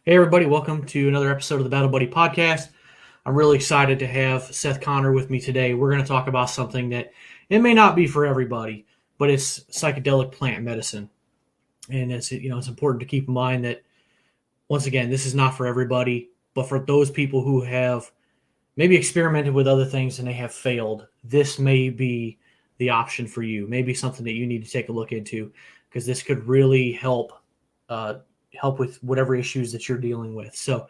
Hey, everybody, welcome to another episode of the Battle Buddy podcast. I'm really excited to have Seth Connor with me today. We're going to talk about something that it may not be for everybody, but it's psychedelic plant medicine. And it's important to keep in mind that, once again, this is not for everybody, but for those people who have maybe experimented with other things and they have failed, this may be the option for you. Maybe something that you need to take a look into, because this could really help with whatever issues that you're dealing with. So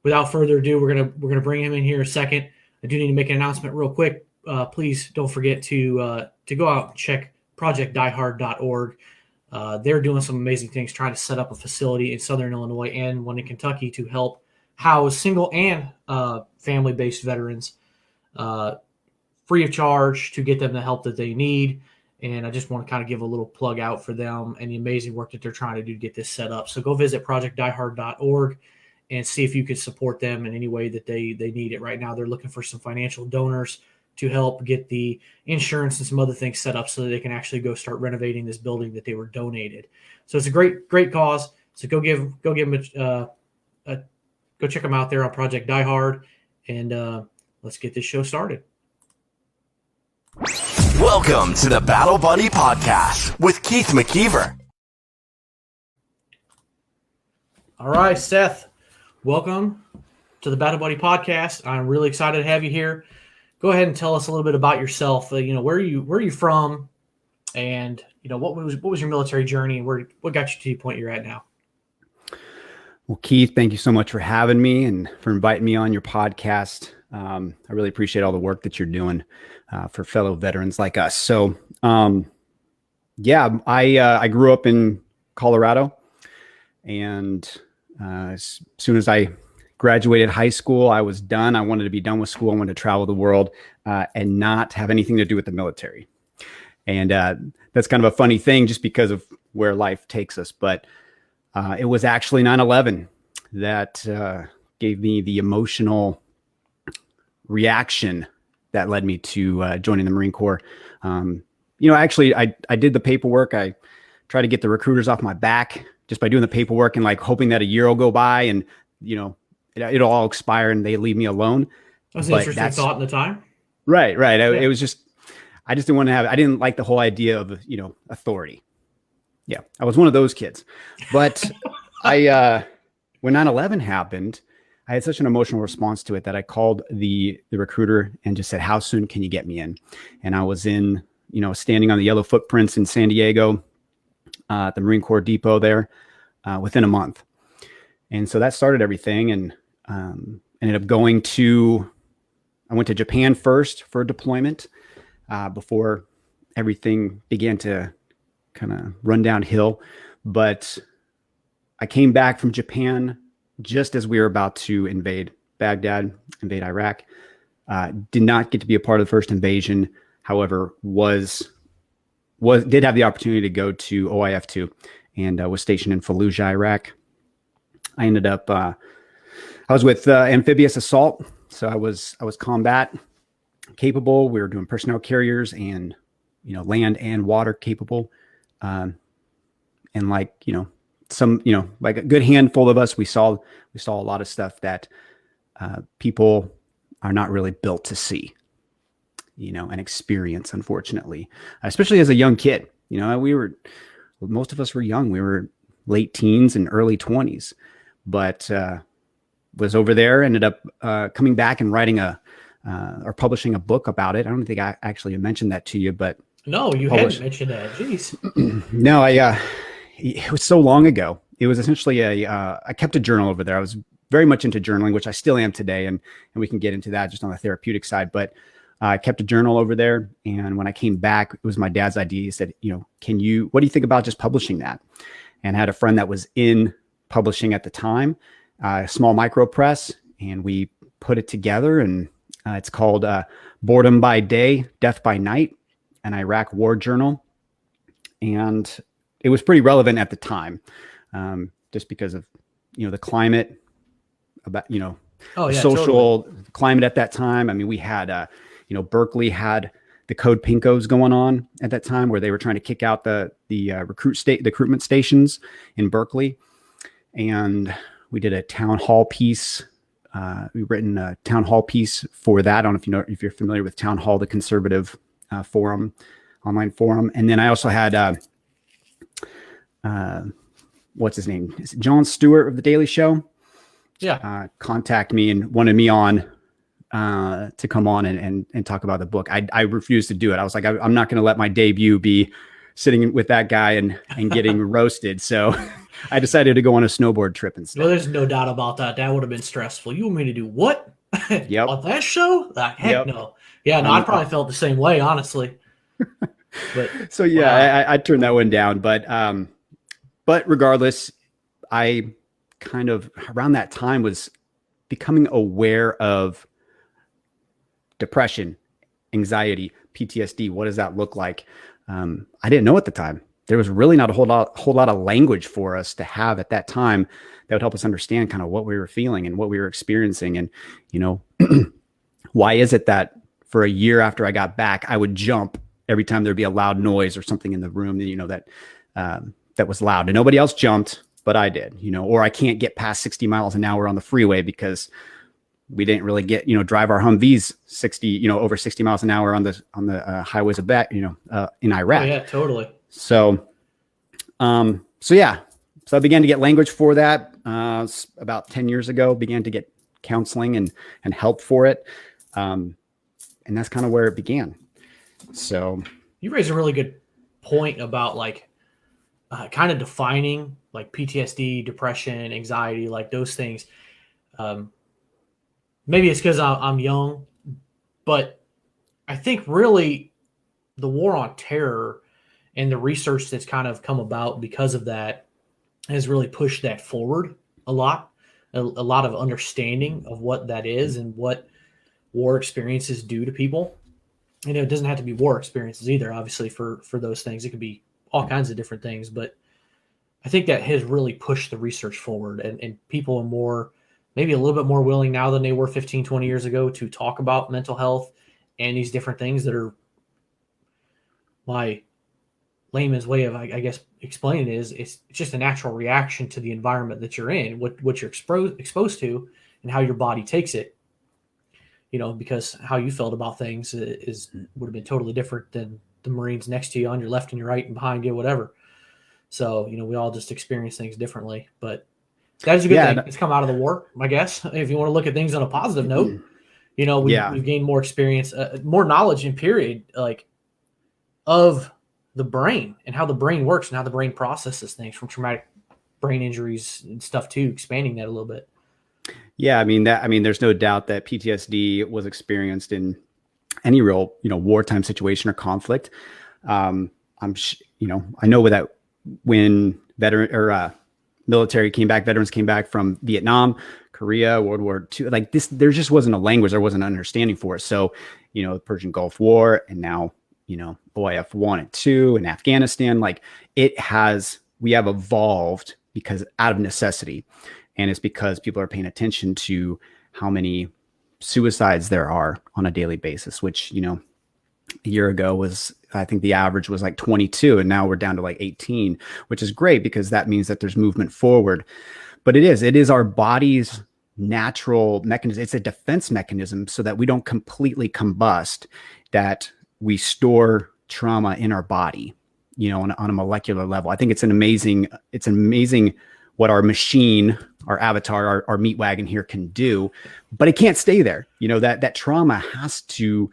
without further ado, we're gonna bring him in here in a second. I do need to make an announcement real quick. Please don't forget to go out and check projectdiehard.org. They're doing some amazing things, trying to set up a facility in Southern Illinois and one in Kentucky to help house single and family-based veterans free of charge, to get them the help that they need. And I just want to kind of give a little plug out for them and the amazing work that they're trying to do to get this set up. So go visit projectdiehard.org and see if you can support them in any way that they need it. Right now, they're looking for some financial donors to help get the insurance and some other things set up so that they can actually go start renovating this building that they were donated. So it's a great cause. So go give them go check them out there on Project Die Hard, and let's get this show started. Welcome to the Battle Buddy Podcast with Keith McKeever. All right, Seth, welcome to the Battle Buddy Podcast. I'm really excited to have you here. Go ahead and tell us a little bit about yourself. Where are you from, and what was your military journey, and what got you to the point you're at now? Well, Keith, thank you so much for having me and for inviting me on your podcast. I really appreciate all the work that you're doing for fellow veterans like us. So, I grew up in Colorado, and as soon as I graduated high school, I was done. I wanted to be done with school. I wanted to travel the world and not have anything to do with the military. And that's kind of a funny thing, just because of where life takes us. But it was actually 9/11 that gave me the emotional reaction that led me to joining the Marine Corps. Actually, I did the paperwork. I tried to get the recruiters off my back just by doing the paperwork and hoping that a year will go by and, it'll all expire and they leave me alone. That was an interesting thought in the time. Right. It was just, I just didn't want to I didn't like the whole idea of, authority. Yeah. I was one of those kids, but when 9/11 happened, I had such an emotional response to it that I called the recruiter and just said, how soon can you get me in? And I was in, standing on the yellow footprints in San Diego, at the Marine Corps Depot there, within a month. And so that started everything, and ended up I went to Japan first for a deployment before everything began to kind of run downhill. But I came back from Japan just as we were about to invade Baghdad, invade Iraq. Did not get to be a part of the first invasion. However, did have the opportunity to go to OIF2 and was stationed in Fallujah, Iraq. I ended up, I was with amphibious assault. So I was combat capable. We were doing personnel carriers and, land and water capable. And like a good handful of us, we saw a lot of stuff that people are not really built to see, and experience, unfortunately, especially as a young kid. Most of us were young. We were late teens and early 20s, but was over there, ended up coming back and writing or publishing a book about it. I don't think I actually mentioned that to you, but no, you hadn't mentioned that. Jeez. No, it was so long ago. It was essentially I kept a journal over there. I was very much into journaling, which I still am today. And we can get into that just on the therapeutic side. But I kept a journal over there. And when I came back, it was my dad's idea. He said, what do you think about just publishing that? And I had a friend that was in publishing at the time, a small micro press. And we put it together. And it's called Boredom by Day, Death by Night, an Iraq War Journal. And it was pretty relevant at the time, just because of, the climate, about, social climate at that time. I mean, we had, Berkeley had the Code Pinkos going on at that time, where they were trying to kick out the recruitment stations in Berkeley. And We did a town hall piece. We've written a town hall piece for that. I don't know if you're familiar with Town Hall, the conservative forum, online forum. And then I also had, what's his name? Is it Jon Stewart of The Daily Show? Yeah. Contact me and wanted me on to come on and talk about the book. I refused to do it. I was like, I'm not going to let my debut be sitting with that guy and getting roasted. So I decided to go on a snowboard trip instead. Well, there's no doubt about that. That would have been stressful. You want me to do what? Yep. On that show? Heck Yep. no. Yeah, no, I probably felt the same way, honestly. But so yeah, wow. I turned that one down. But regardless, I kind of around that time was becoming aware of depression, anxiety, PTSD. What does that look like? I didn't know at the time. There was really not a whole lot of language for us to have at that time that would help us understand kind of what we were feeling and what we were experiencing. And, why is it that for a year after I got back, I would jump every time there'd be a loud noise or something in the room, that was loud, and nobody else jumped, but I did, or I can't get past 60 miles an hour on the freeway because we didn't really get, drive our Humvees 60, over 60 miles an hour on the highways of back, in Iraq. Oh, yeah, totally. So yeah. So I began to get language for that about 10 years ago, began to get counseling and help for it. And that's kind of where it began. So you raise a really good point about kind of defining like PTSD, depression, anxiety, like those things. Maybe it's because I'm young, but I think really the war on terror and the research that's kind of come about because of that has really pushed that forward a lot. A lot of understanding of what that is and what war experiences do to people. It doesn't have to be war experiences either, obviously, for those things. It could be all kinds of different things, but I think that has really pushed the research forward, and people are maybe a little bit more willing now than they were 15, 20 years ago to talk about mental health and these different things that are, my layman's way of, I guess, explaining it is it's just a natural reaction to the environment that you're in, what you're exposed to and how your body takes it. Because how you felt about things would have been totally different than the Marines next to you, on your left and your right and behind you, whatever. So, we all just experience things differently, but that is a good thing. It's come out of the war, I guess. If you want to look at things on a positive note, we've gained more experience, more knowledge in period, of the brain and how the brain works and how the brain processes things, from traumatic brain injuries and stuff too, expanding that a little bit. Yeah. There's no doubt that PTSD was experienced in any real, wartime situation or conflict. I know that when veterans came back from Vietnam, Korea, World War II, like this, there just wasn't a language, there wasn't an understanding for it. So, the Persian Gulf War, and now, OIF 1 and 2 and Afghanistan, we have evolved because out of necessity. And it's because people are paying attention to how many suicides there are on a daily basis, which, a year ago I think the average was 22, and now we're down to 18, which is great because that means that there's movement forward. But it is our body's natural mechanism. It's a defense mechanism so that we don't completely combust, that we store trauma in our body, on a molecular level. I think it's amazing what our machine, our avatar, our meat wagon here can do, but it can't stay there. That trauma has to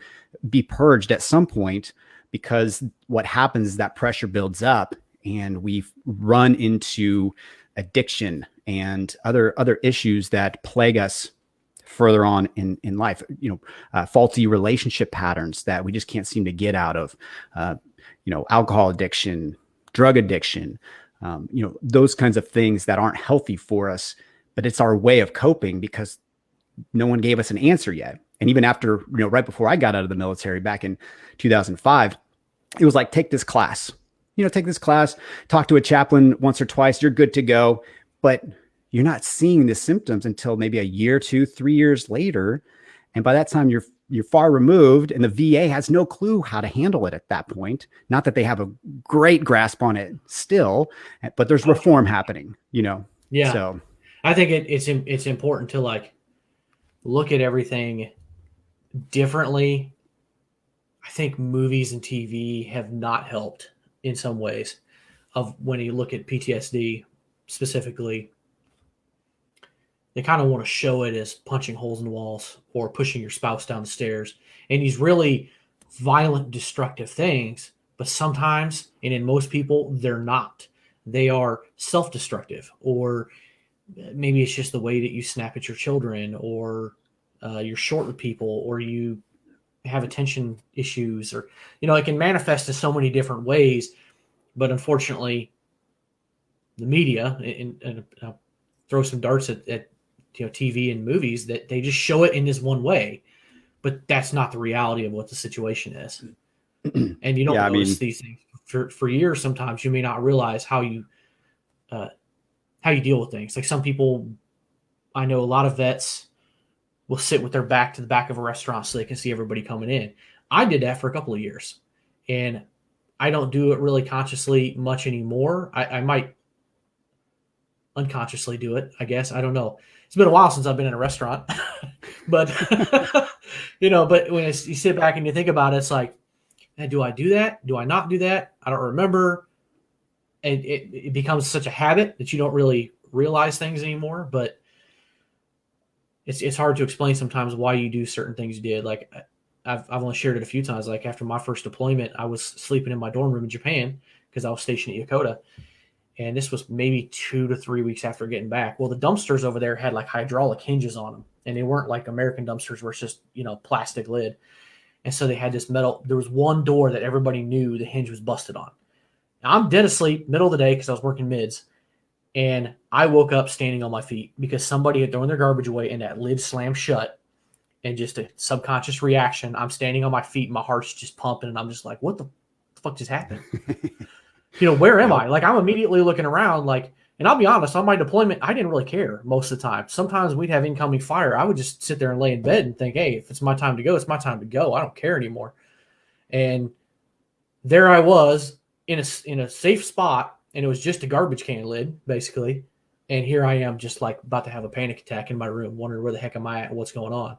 be purged at some point, because what happens is that pressure builds up and we run into addiction and other issues that plague us further on in life, faulty relationship patterns that we just can't seem to get out of, alcohol addiction, drug addiction, those kinds of things that aren't healthy for us, but it's our way of coping because no one gave us an answer yet. And even after, right before I got out of the military back in 2005, it was like, take this class, talk to a chaplain once or twice, you're good to go. But you're not seeing the symptoms until maybe a year, 2, 3 years later. And by that time you're far removed, and the VA has no clue how to handle it at that point. Not that they have a great grasp on it still, but there's reform happening, Yeah. So I think it's important to like look at everything differently. I think movies and TV have not helped in some ways. Of when you look at PTSD specifically, they kind of want to show it as punching holes in the walls or pushing your spouse down the stairs, and these really violent, destructive things. But sometimes, and in most people, they're not. They are self-destructive, or maybe it's just the way that you snap at your children, or you're short with people, or you have attention issues, or it can manifest in so many different ways. But unfortunately, the media, and I'll throw some darts at TV and movies, that they just show it in this one way, but that's not the reality of what the situation is. And you don't notice these things for years. Sometimes you may not realize how you deal with things. Like some people, I know a lot of vets will sit with their back to the back of a restaurant so they can see everybody coming in. I did that for a couple of years, and I don't do it really consciously much anymore. I might unconsciously do it, I guess. I don't know. It's been a while since I've been in a restaurant, but but when you sit back and you think about it, it's like, hey, do I do that? Do I not do that? I don't remember. And it becomes such a habit that you don't really realize things anymore. But it's hard to explain sometimes why you do certain things you did. Like I've only shared it a few times. Like after my first deployment, I was sleeping in my dorm room in Japan because I was stationed at Yokota. And this was maybe 2 to 3 weeks after getting back. Well, the dumpsters over there had like hydraulic hinges on them, and they weren't like American dumpsters where it's just, plastic lid. And so they had this metal. There was one door that everybody knew the hinge was busted on. Now, I'm dead asleep, middle of the day, because I was working mids. And I woke up standing on my feet because somebody had thrown their garbage away and that lid slammed shut. And just a subconscious reaction, I'm standing on my feet, my heart's just pumping, and I'm just like, what the fuck just happened? Where am I? Like, I'm immediately looking around, like, and I'll be honest, on my deployment, I didn't really care most of the time. Sometimes we'd have incoming fire. I would just sit there and lay in bed and think, hey, if it's my time to go, it's my time to go. I don't care anymore. And there I was in a safe spot, and it was just a garbage can lid, basically. And here I am just like about to have a panic attack in my room, wondering where the heck am I at and what's going on.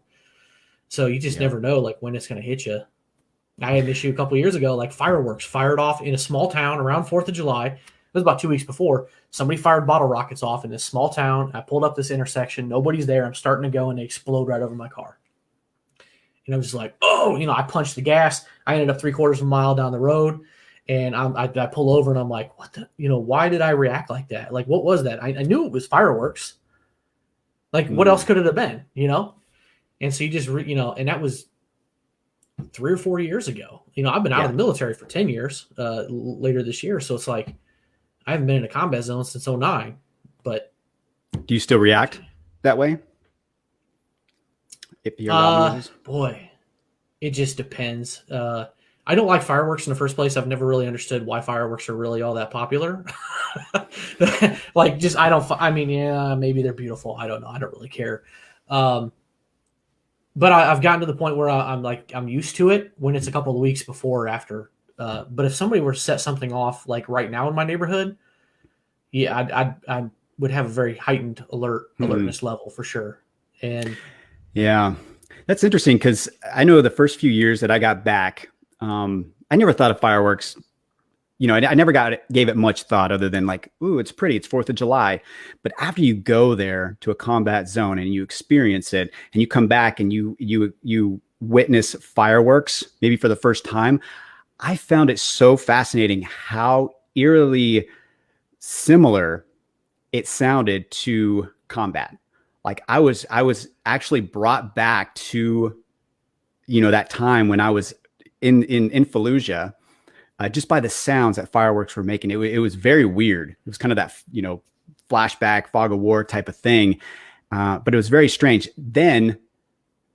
So you just never know, like, when it's going to hit you. I had an issue a couple of years ago, like fireworks fired off in a small town around 4th of July. It was about 2 weeks before. Somebody fired bottle rockets off in this small town. I pulled up this intersection. Nobody's there. I'm starting to go, and they explode right over my car. And I was just like, oh, I punched the gas. I ended up 3/4 of a mile down the road, and I pull over, and I'm like, what the, why did I react like that? Like, what was that? I knew it was fireworks. Like, what else could it have been, And so you just, and that was 3 or 4 years ago. I've been out of the military for 10 years later this year. So it's like, I haven't been in a combat zone since 2009, but. Do you still react that way? If you're boy, it just depends. I don't like fireworks in the first place. I've never really understood why fireworks are really all that popular. Maybe they're beautiful. I don't know. I don't really care. But I've gotten to the point where I'm used to it when it's a couple of weeks before or after. But if somebody were to set something off like right now in my neighborhood, I would have a very heightened alertness level for sure. And yeah, that's interesting because I know the first few years that I got back, I never thought of fireworks. I never gave it much thought other than like, ooh, it's pretty. It's 4th of July. But after you go there to a combat zone and you experience it and you come back and you witness fireworks, maybe for the first time, I found it so fascinating how eerily similar it sounded to combat. Like I was actually brought back to, that time when I was in Fallujah. Just by the sounds that fireworks were making, it was very weird. It was kind of that, flashback, fog of war type of thing. But it was very strange. Then,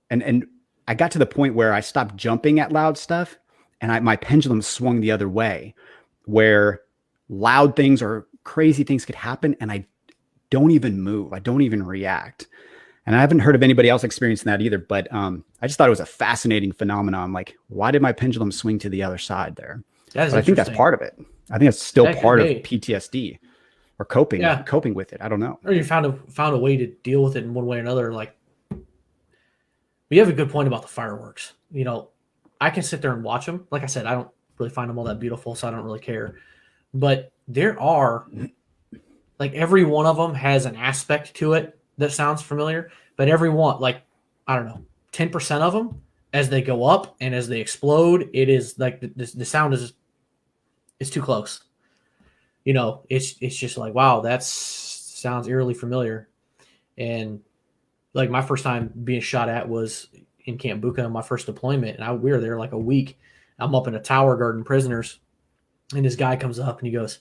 and I got to the point where I stopped jumping at loud stuff, and my pendulum swung the other way, where loud things or crazy things could happen, and I don't even move. I don't even react. And I haven't heard of anybody else experiencing that either. But I just thought it was a fascinating phenomenon. Like, why did my pendulum swing to the other side there? But I think that's part of it. I think it's still part of PTSD. or coping with it. I don't know. Or you found a way to deal with it in one way or another. Like, but you have a good point about the fireworks. You know, I can sit there and watch them. Like I said, I don't really find them all that beautiful, so I don't really care. But there are, like, every one of them has an aspect to it that sounds familiar. But every one, like, I don't know, 10% of them, as they go up and as they explode, it is like the sound is too close. You know, it's just like, wow, that sounds eerily familiar. And like my first time being shot at was in Camp Bucca, my first deployment, and we were there like a week. I'm up in a tower guarding prisoners, and this guy comes up and he goes,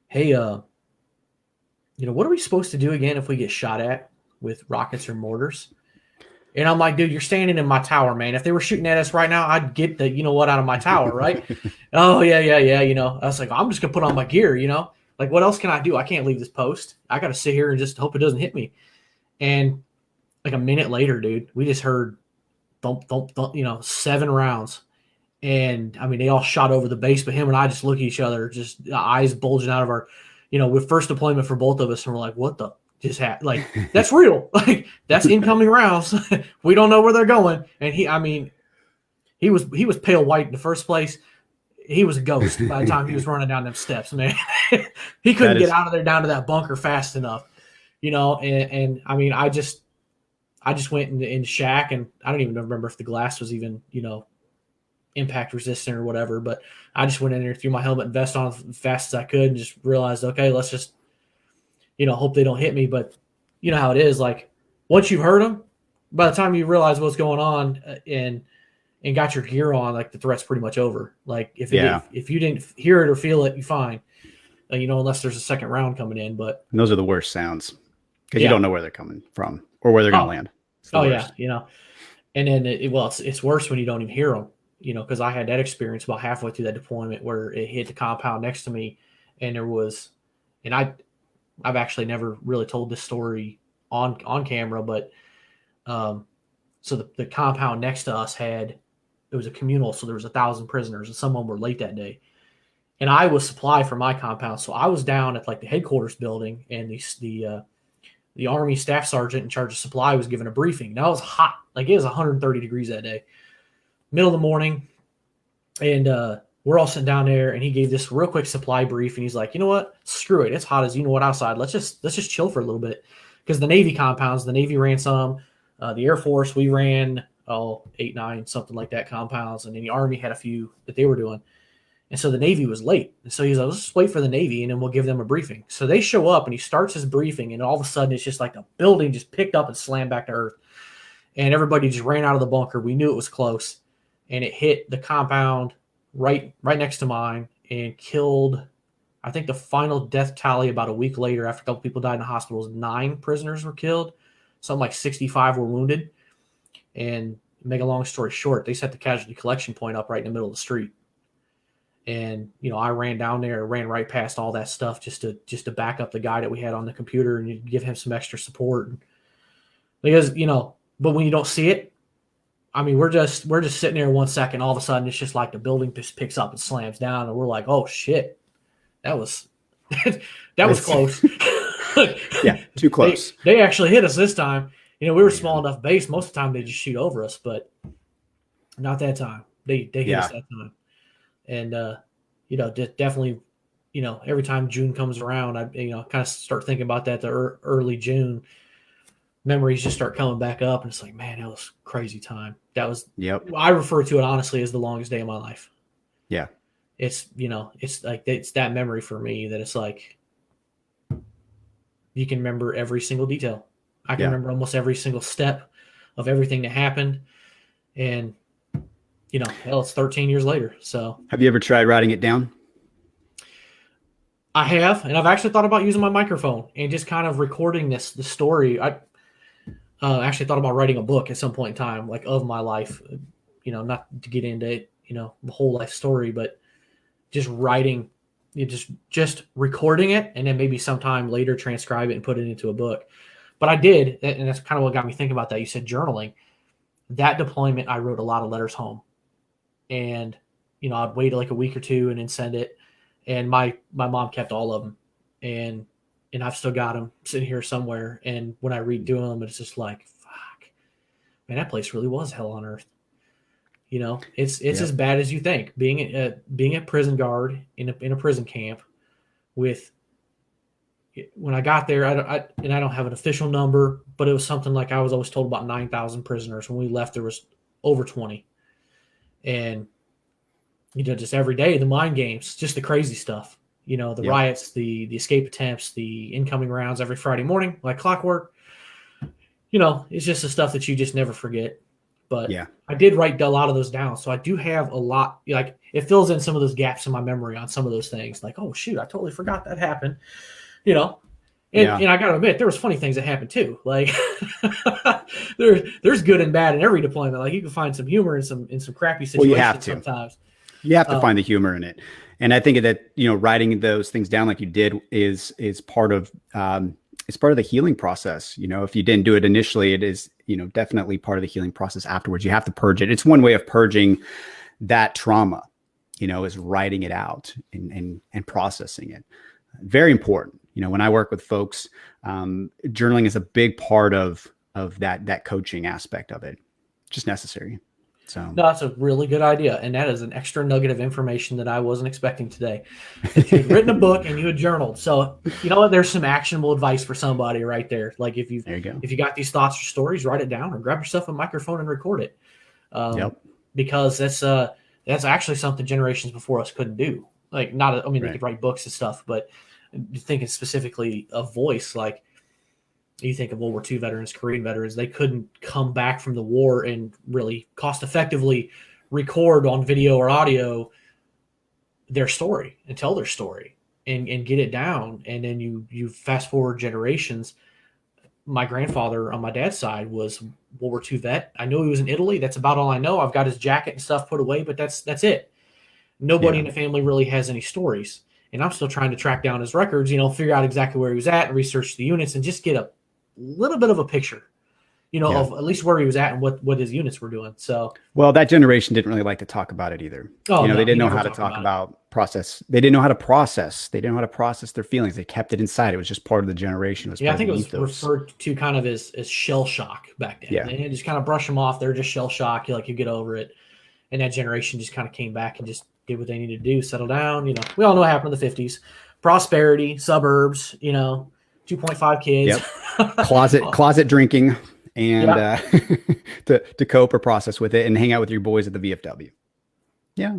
"Hey, you know, what are we supposed to do again if we get shot at with rockets or mortars?" And I'm like, "Dude, you're standing in my tower, man. If they were shooting at us right now, I'd get the, you know what, out of my tower, right?" "Oh, yeah. You know," I was like, "I'm just going to put on my gear, you know? Like, what else can I do? I can't leave this post. I got to sit here and just hope it doesn't hit me." And like a minute later, dude, we just heard thump, thump, thump, you know, 7 rounds. And I mean, they all shot over the base, but him and I just look at each other, just eyes bulging out of our, you know, with first deployment for both of us. And we're like, what the just happened? Like, that's real. Like, that's incoming rounds. We don't know where they're going. And he was pale white in the first place. He was a ghost by the time he was running down them steps, man. He couldn't get out of there down to that bunker fast enough, you know? And I mean, I just went in shack, and I don't even remember if the glass was even, you know, impact resistant or whatever, but I just went in there, threw my helmet and vest on as fast as I could, and just realized, okay, let's just, you know, hope they don't hit me. But you know how it is. Like, once you've heard them, by the time you realize what's going on and got your gear on, like, the threat's pretty much over. Like, if you didn't hear it or feel it, you're fine. You know, unless there's a second round coming in. But and those are the worst sounds because you don't know where they're coming from or where they're going to land. Oh yeah, you know. And then it's worse when you don't even hear them. You know, because I had that experience about halfway through that deployment where it hit the compound next to me, and there was, and I've actually never really told this story on camera, but so the compound next to us it was a communal, so there was 1,000 prisoners, and some of them were late that day, and I was supply for my compound, so I was down at like the headquarters building, and the Army staff sergeant in charge of supply was giving a briefing. Now it was hot, like it was 130 degrees that day. Middle of the morning, and we're all sitting down there, and he gave this real quick supply brief, and he's like, "You know what? Screw it. It's hot as you know what outside. Let's just chill for a little bit." Because the Navy compounds, the Navy ran some, the Air Force, we ran 8, 9, something like that compounds, and then the Army had a few that they were doing. And so the Navy was late. And so he's like, "Let's just wait for the Navy, and then we'll give them a briefing." So they show up, and he starts his briefing, and all of a sudden it's just like the building just picked up and slammed back to earth. And everybody just ran out of the bunker. We knew it was close. And it hit the compound right next to mine and killed, I think the final death tally about a week later, after a couple people died in the hospitals, 9 prisoners were killed. Something like 65 were wounded. And make a long story short, they set the casualty collection point up right in the middle of the street. And, you know, I ran down there, ran right past all that stuff just to back up the guy that we had on the computer and give him some extra support. Because, you know, but when you don't see it, I mean, we're just sitting there 1 second. All of a sudden, it's just like the building just picks up and slams down, and we're like, "Oh shit, that was close." Yeah, too close. They actually hit us this time. You know, we were small enough base. Most of the time, they just shoot over us, but not that time. They hit us that time, and you know, definitely, you know, every time June comes around, I kind of start thinking about that. The early June. Memories just start coming back up, and it's like, man, that was a crazy time. That was, I refer to it honestly as the longest day of my life. Yeah. It's, you know, it's like, it's that memory for me that it's like, you can remember every single detail. I can remember almost every single step of everything that happened. And, you know, hell, it's 13 years later. So have you ever tried writing it down? I have, and I've actually thought about using my microphone and just kind of recording the story. I actually thought about writing a book at some point in time, like of my life, you know, not to get into, you know, the whole life story, but just writing, just recording it, and then maybe sometime later transcribe it and put it into a book. But I did, and that's kind of what got me thinking about that. You said journaling. That deployment, I wrote a lot of letters home, and, you know, I'd wait like a week or two and then send it. And my mom kept all of them. And and I've still got them sitting here somewhere. And when I read through them, it's just like, fuck, man, that place really was hell on earth. It's as bad as you think. Being a prison guard in a prison camp with, when I got there, I don't have an official number, but it was something like, I was always told about 9,000 prisoners. When we left, there was over 20. And, just every day, the mind games, just the crazy stuff, the riots, the escape attempts, the incoming rounds every Friday morning, like clockwork, it's just the stuff that you just never forget. But I did write a lot of those down. So I do have a lot, like, it fills in some of those gaps in my memory on some of those things. Like, oh shoot, I totally forgot that happened, and I got to admit, there was funny things that happened too. Like there's good and bad in every deployment. Like, you can find some humor in some crappy situations. Well, you have to. Sometimes. You have to find the humor in it. And I think that, writing those things down like you did is part of it's part of the healing process. If you didn't do it initially, it is, definitely part of the healing process afterwards. You have to purge it. It's one way of purging that trauma, is writing it out and processing it. Very important. When I work with folks, journaling is a big part of that coaching aspect of it. Just necessary. So no, that's a really good idea. And that is an extra nugget of information that I wasn't expecting today. That you had written a book and you had journaled. So there's some actionable advice for somebody right there. Like, there you go. If you got these thoughts or stories, write it down or grab yourself a microphone and record it. Because that's actually something generations before us couldn't do. Like, they could write books and stuff, but thinking specifically of voice, like, you think of World War II veterans, Korean veterans, they couldn't come back from the war and really cost effectively record on video or audio their story and tell their story and get it down. And then you fast forward generations. My grandfather on my dad's side was World War II vet. I know he was in Italy. That's about all I know. I've got his jacket and stuff put away, but that's it. Nobody in the family really has any stories. And I'm still trying to track down his records, figure out exactly where he was at and research the units and just get a little bit of a picture, of at least where he was at and what his units were doing. So, well, that generation didn't really like to talk about it either. They didn't know how to talk about process. They didn't know how to process. They didn't know how to process their feelings. They kept it inside. It was just part of the generation. I think it was referred to kind of as shell shock back then. And just kind of brush them off. They're just shell shock. You get over it. And that generation just kind of came back and just did what they needed to do, settle down. We all know what happened in the 50s. Prosperity, suburbs, 2.5 kids. Closet drinking and to cope or process with it and hang out with your boys at the VFW. Yeah.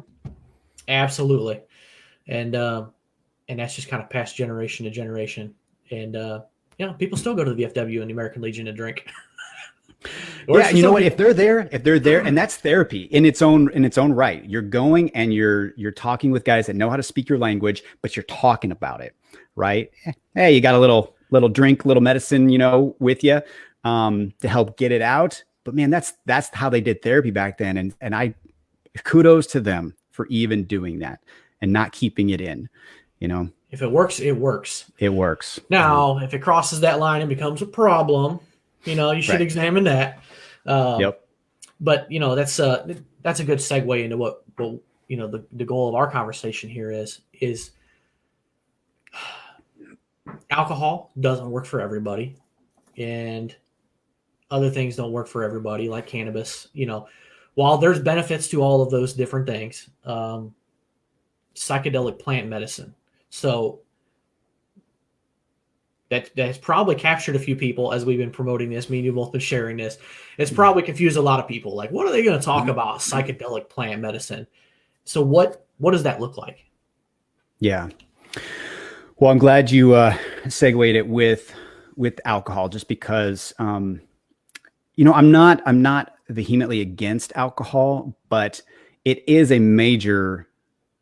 Absolutely. And that's just kind of passed generation to generation. And people still go to the VFW and the American Legion to drink. You know what? If they're there, and that's therapy in its own right. You're going and you're talking with guys that know how to speak your language, but you're talking about it, right? Hey, you got a little drink, little medicine, with you to help get it out. But man, that's how they did therapy back then. And I kudos to them for even doing that and not keeping it in, If it works, it works. It works. Now, if it crosses that line and becomes a problem, you should examine that. But that's a good segue into what the goal of our conversation here is alcohol doesn't work for everybody, and other things don't work for everybody, like cannabis. While there's benefits to all of those different things, psychedelic plant medicine. So that's probably captured a few people as we've been promoting this. Me and you both been sharing this. It's probably confused a lot of people. Like, what are they going to talk about? Psychedelic plant medicine. So what does that look like? Yeah. Well, I'm glad you segued it with alcohol, just because I'm not vehemently against alcohol, but it is a major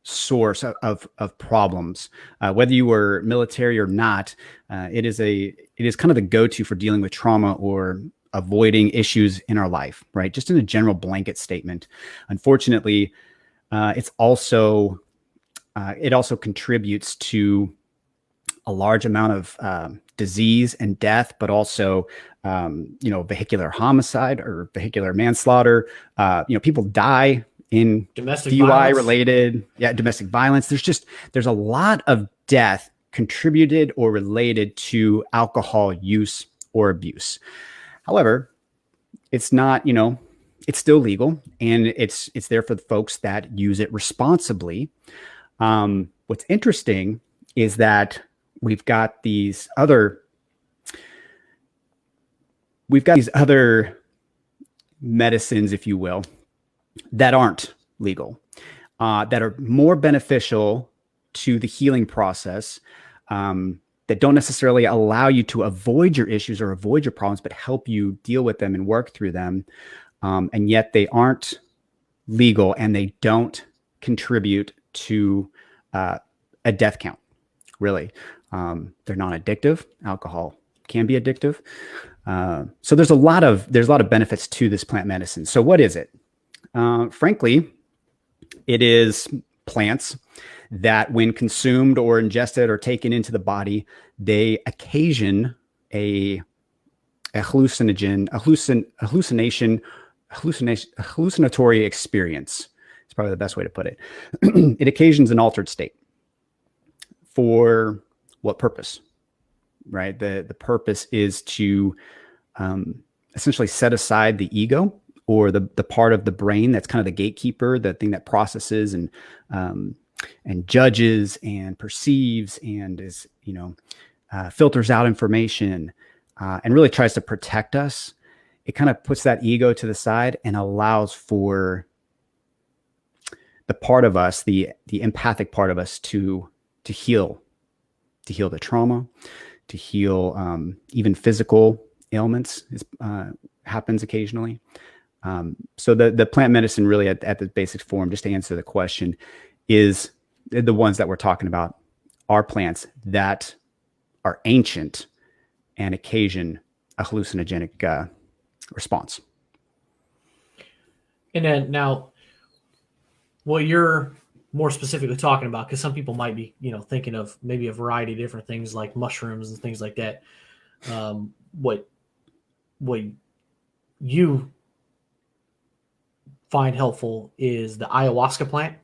source of problems, whether you were military or not. It is kind of the go-to for dealing with trauma or avoiding issues in our life, right? Just in a general blanket statement. Unfortunately, it also contributes to a large amount of disease and death, but also vehicular homicide or vehicular manslaughter. People die in domestic DUI related, domestic violence. There's a lot of death contributed or related to alcohol use or abuse. However, it's not, it's still legal, and it's there for the folks that use it responsibly. What's interesting is that we've got these other medicines, if you will, that aren't legal, that are more beneficial to the healing process, that don't necessarily allow you to avoid your issues or avoid your problems, but help you deal with them and work through them. And yet they aren't legal, and they don't contribute to a death count, really. They're non-addictive. Alcohol can be addictive. So there's a lot of benefits to this plant medicine. So what is it? Frankly, it is plants that, when consumed or ingested or taken into the body, they occasion a hallucinatory experience. It's probably the best way to put it. It occasions an altered state. For what purpose? Right? The purpose is to essentially set aside the ego, or the part of the brain that's kind of the gatekeeper, the thing that processes and judges and perceives and is, filters out information, and really tries to protect us. It kind of puts that ego to the side and allows for the part of us, the empathic part of us, to heal the trauma, to heal even physical ailments. Happens occasionally. So the plant medicine, really at the basic form, just to answer the question, is the ones that we're talking about are plants that are ancient and occasion a hallucinogenic response. And then now, what you're more specifically talking about, because some people might be, thinking of maybe a variety of different things like mushrooms and things like that. What you find helpful is the ayahuasca plant.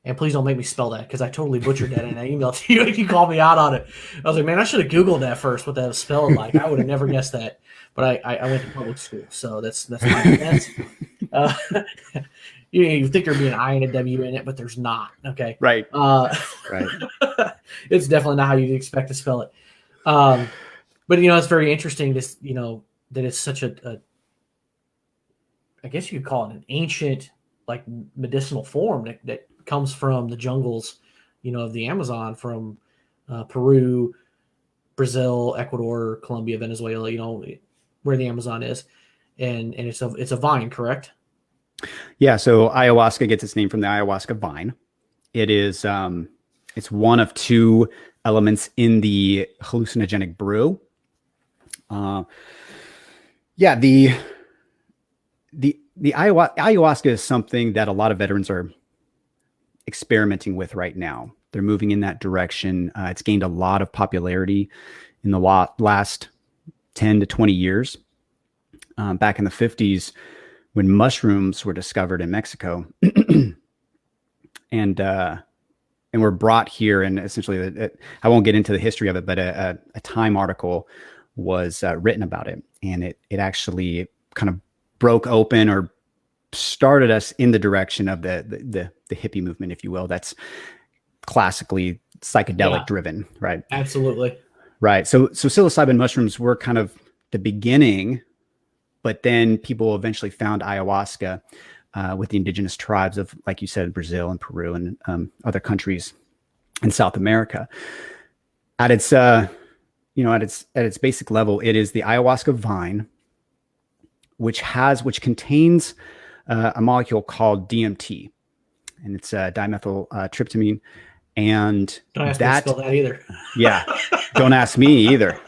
And please don't make me spell that, because I totally butchered that in an email to you. You called me out on it. I was like, man, I should have Googled that first, what that was spelled like. I would have never guessed that. But I went to public school, so that's my defense. You think there'd be an I and a W in it, but there's not. Okay. Right. Right. It's definitely not how you'd expect to spell it. But it's very interesting, that it's such a I guess you could call it an ancient, like, medicinal form that comes from the jungles, of the Amazon, from Peru, Brazil, Ecuador, Colombia, Venezuela, where the Amazon is, and it's a vine, correct? Yeah. So ayahuasca gets its name from the ayahuasca vine. It is it's one of two elements in the hallucinogenic brew. The ayahuasca is something that a lot of veterans are experimenting with right now. They're moving in that direction. It's gained a lot of popularity in the last 10 to 20 years. Back in the 50s, when mushrooms were discovered in Mexico and were brought here, and essentially, I won't get into the history of it, but a Time article was written about it, and it actually kind of broke open, or started us in the direction of the hippie movement, if you will. That's classically psychedelic driven, right? Absolutely. Right. So psilocybin mushrooms were kind of the beginning, but then people eventually found ayahuasca with the indigenous tribes of, like you said, Brazil and Peru and other countries in South America. At its basic level, it is the ayahuasca vine, which contains a molecule called DMT, and it's dimethyltryptamine. And don't ask me to spell that either. Yeah, don't ask me either.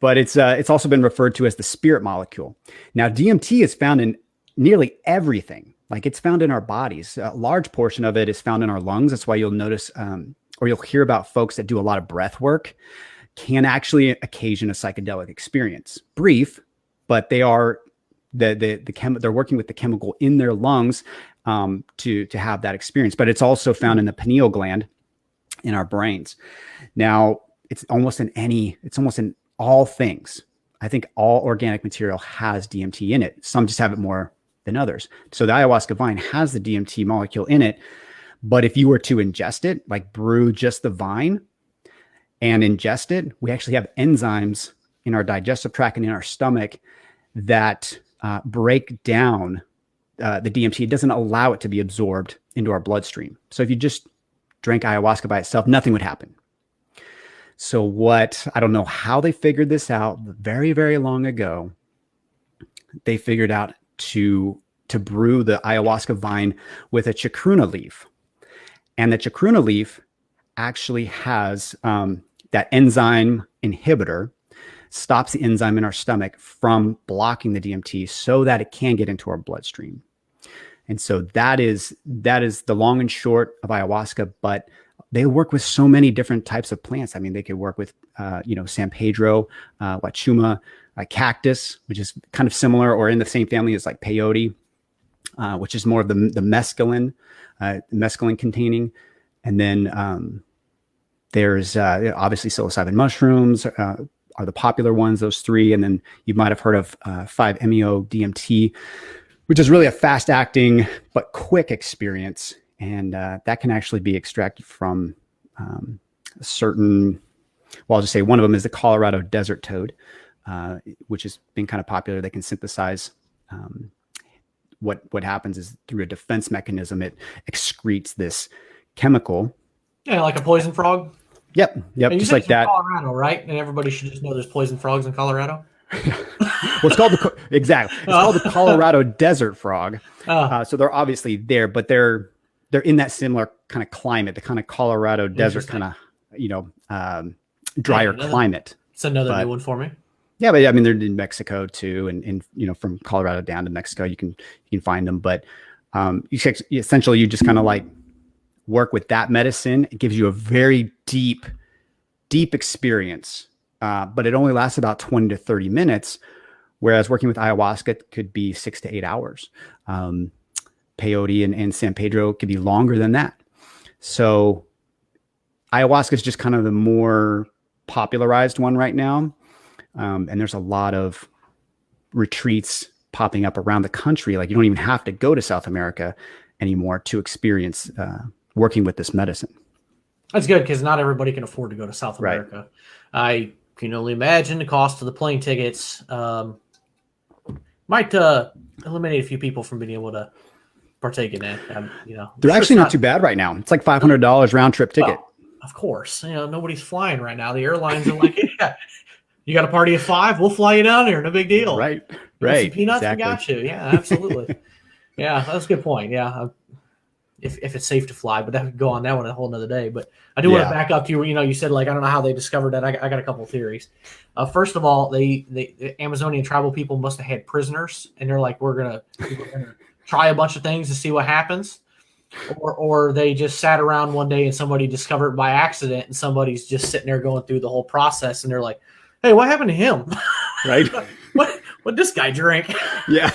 But it's also been referred to as the spirit molecule. Now, DMT is found in nearly everything. Like, it's found in our bodies. A large portion of it is found in our lungs. That's why you'll notice, or you'll hear about folks that do a lot of breath work can actually occasion a psychedelic experience. Brief, but they are they're working with the chemical in their lungs to have that experience. But it's also found in the pineal gland, in our brains. Now, it's almost in all things. I think all organic material has DMT in it. Some just have it more than others. So the ayahuasca vine has the DMT molecule in it. But if you were to ingest it, like brew just the vine and ingest it, we actually have enzymes in our digestive tract and in our stomach that break down the DMT. It doesn't allow it to be absorbed into our bloodstream. So if you just drank ayahuasca by itself, nothing would happen. So I don't know how they figured this out very, very long ago. They figured out to brew the ayahuasca vine with a chacruna leaf. And the chacruna leaf actually has that enzyme inhibitor, stops the enzyme in our stomach from blocking the DMT so that it can get into our bloodstream. And so that is the long and short of ayahuasca, but they work with so many different types of plants. I mean, they could work with, San Pedro, Wachuma, cactus, which is kind of similar or in the same family as like peyote, which is more of the mescaline containing. And then there's obviously psilocybin mushrooms are the popular ones, those three. And then you might have heard of 5-MeO-DMT, which is really a fast acting but quick experience. And that can actually be extracted from certain, well, I'll just say one of them is the Colorado desert toad, which has been kind of popular. They can synthesize. What happens is through a defense mechanism, it excretes this chemical. Yeah, like a poison frog. Yep, just like that. Colorado, right? And everybody should just know there's poison frogs in Colorado. Well, it's called exactly. It's called the Colorado desert frog. So they're obviously there, but they're in that similar kind of climate, the kind of Colorado desert kind of, drier climate. It's another new one for me. Yeah, but I mean, they're in Mexico too. And from Colorado down to Mexico, you can find them. But essentially you just kind of like work with that medicine. It gives you a very deep experience. But it only lasts about 20 to 30 minutes. Whereas working with ayahuasca could be 6 to 8 hours. Peyote and San Pedro could be longer than that. So ayahuasca is just kind of the more popularized one right now. And there's a lot of retreats popping up around the country. Like you don't even have to go to South America anymore to experience working with this medicine. That's good because not everybody can afford to go to South America. Right. I can only imagine the cost of the plane tickets. Might eliminate a few people from being able to partake in that. They're actually not too bad right now. It's like $500 round trip ticket. Well, of course, nobody's flying right now. The airlines are like, yeah, you got a party of 5, we'll fly you down there. No big deal. Right. Some peanuts, exactly. We got you. Yeah, absolutely. Yeah, that's a good point. Yeah. If it's safe to fly, but that could go on that one a whole nother day. But I do want to back up to you. You said like I don't know how they discovered that. I got a couple of theories. First of all, the Amazonian tribal people must have had prisoners, and they're like, we're gonna try a bunch of things to see what happens, or they just sat around one day and somebody discovered it by accident, and somebody's just sitting there going through the whole process, and they're like, hey, what happened to him? Right? what this guy drink? Yeah.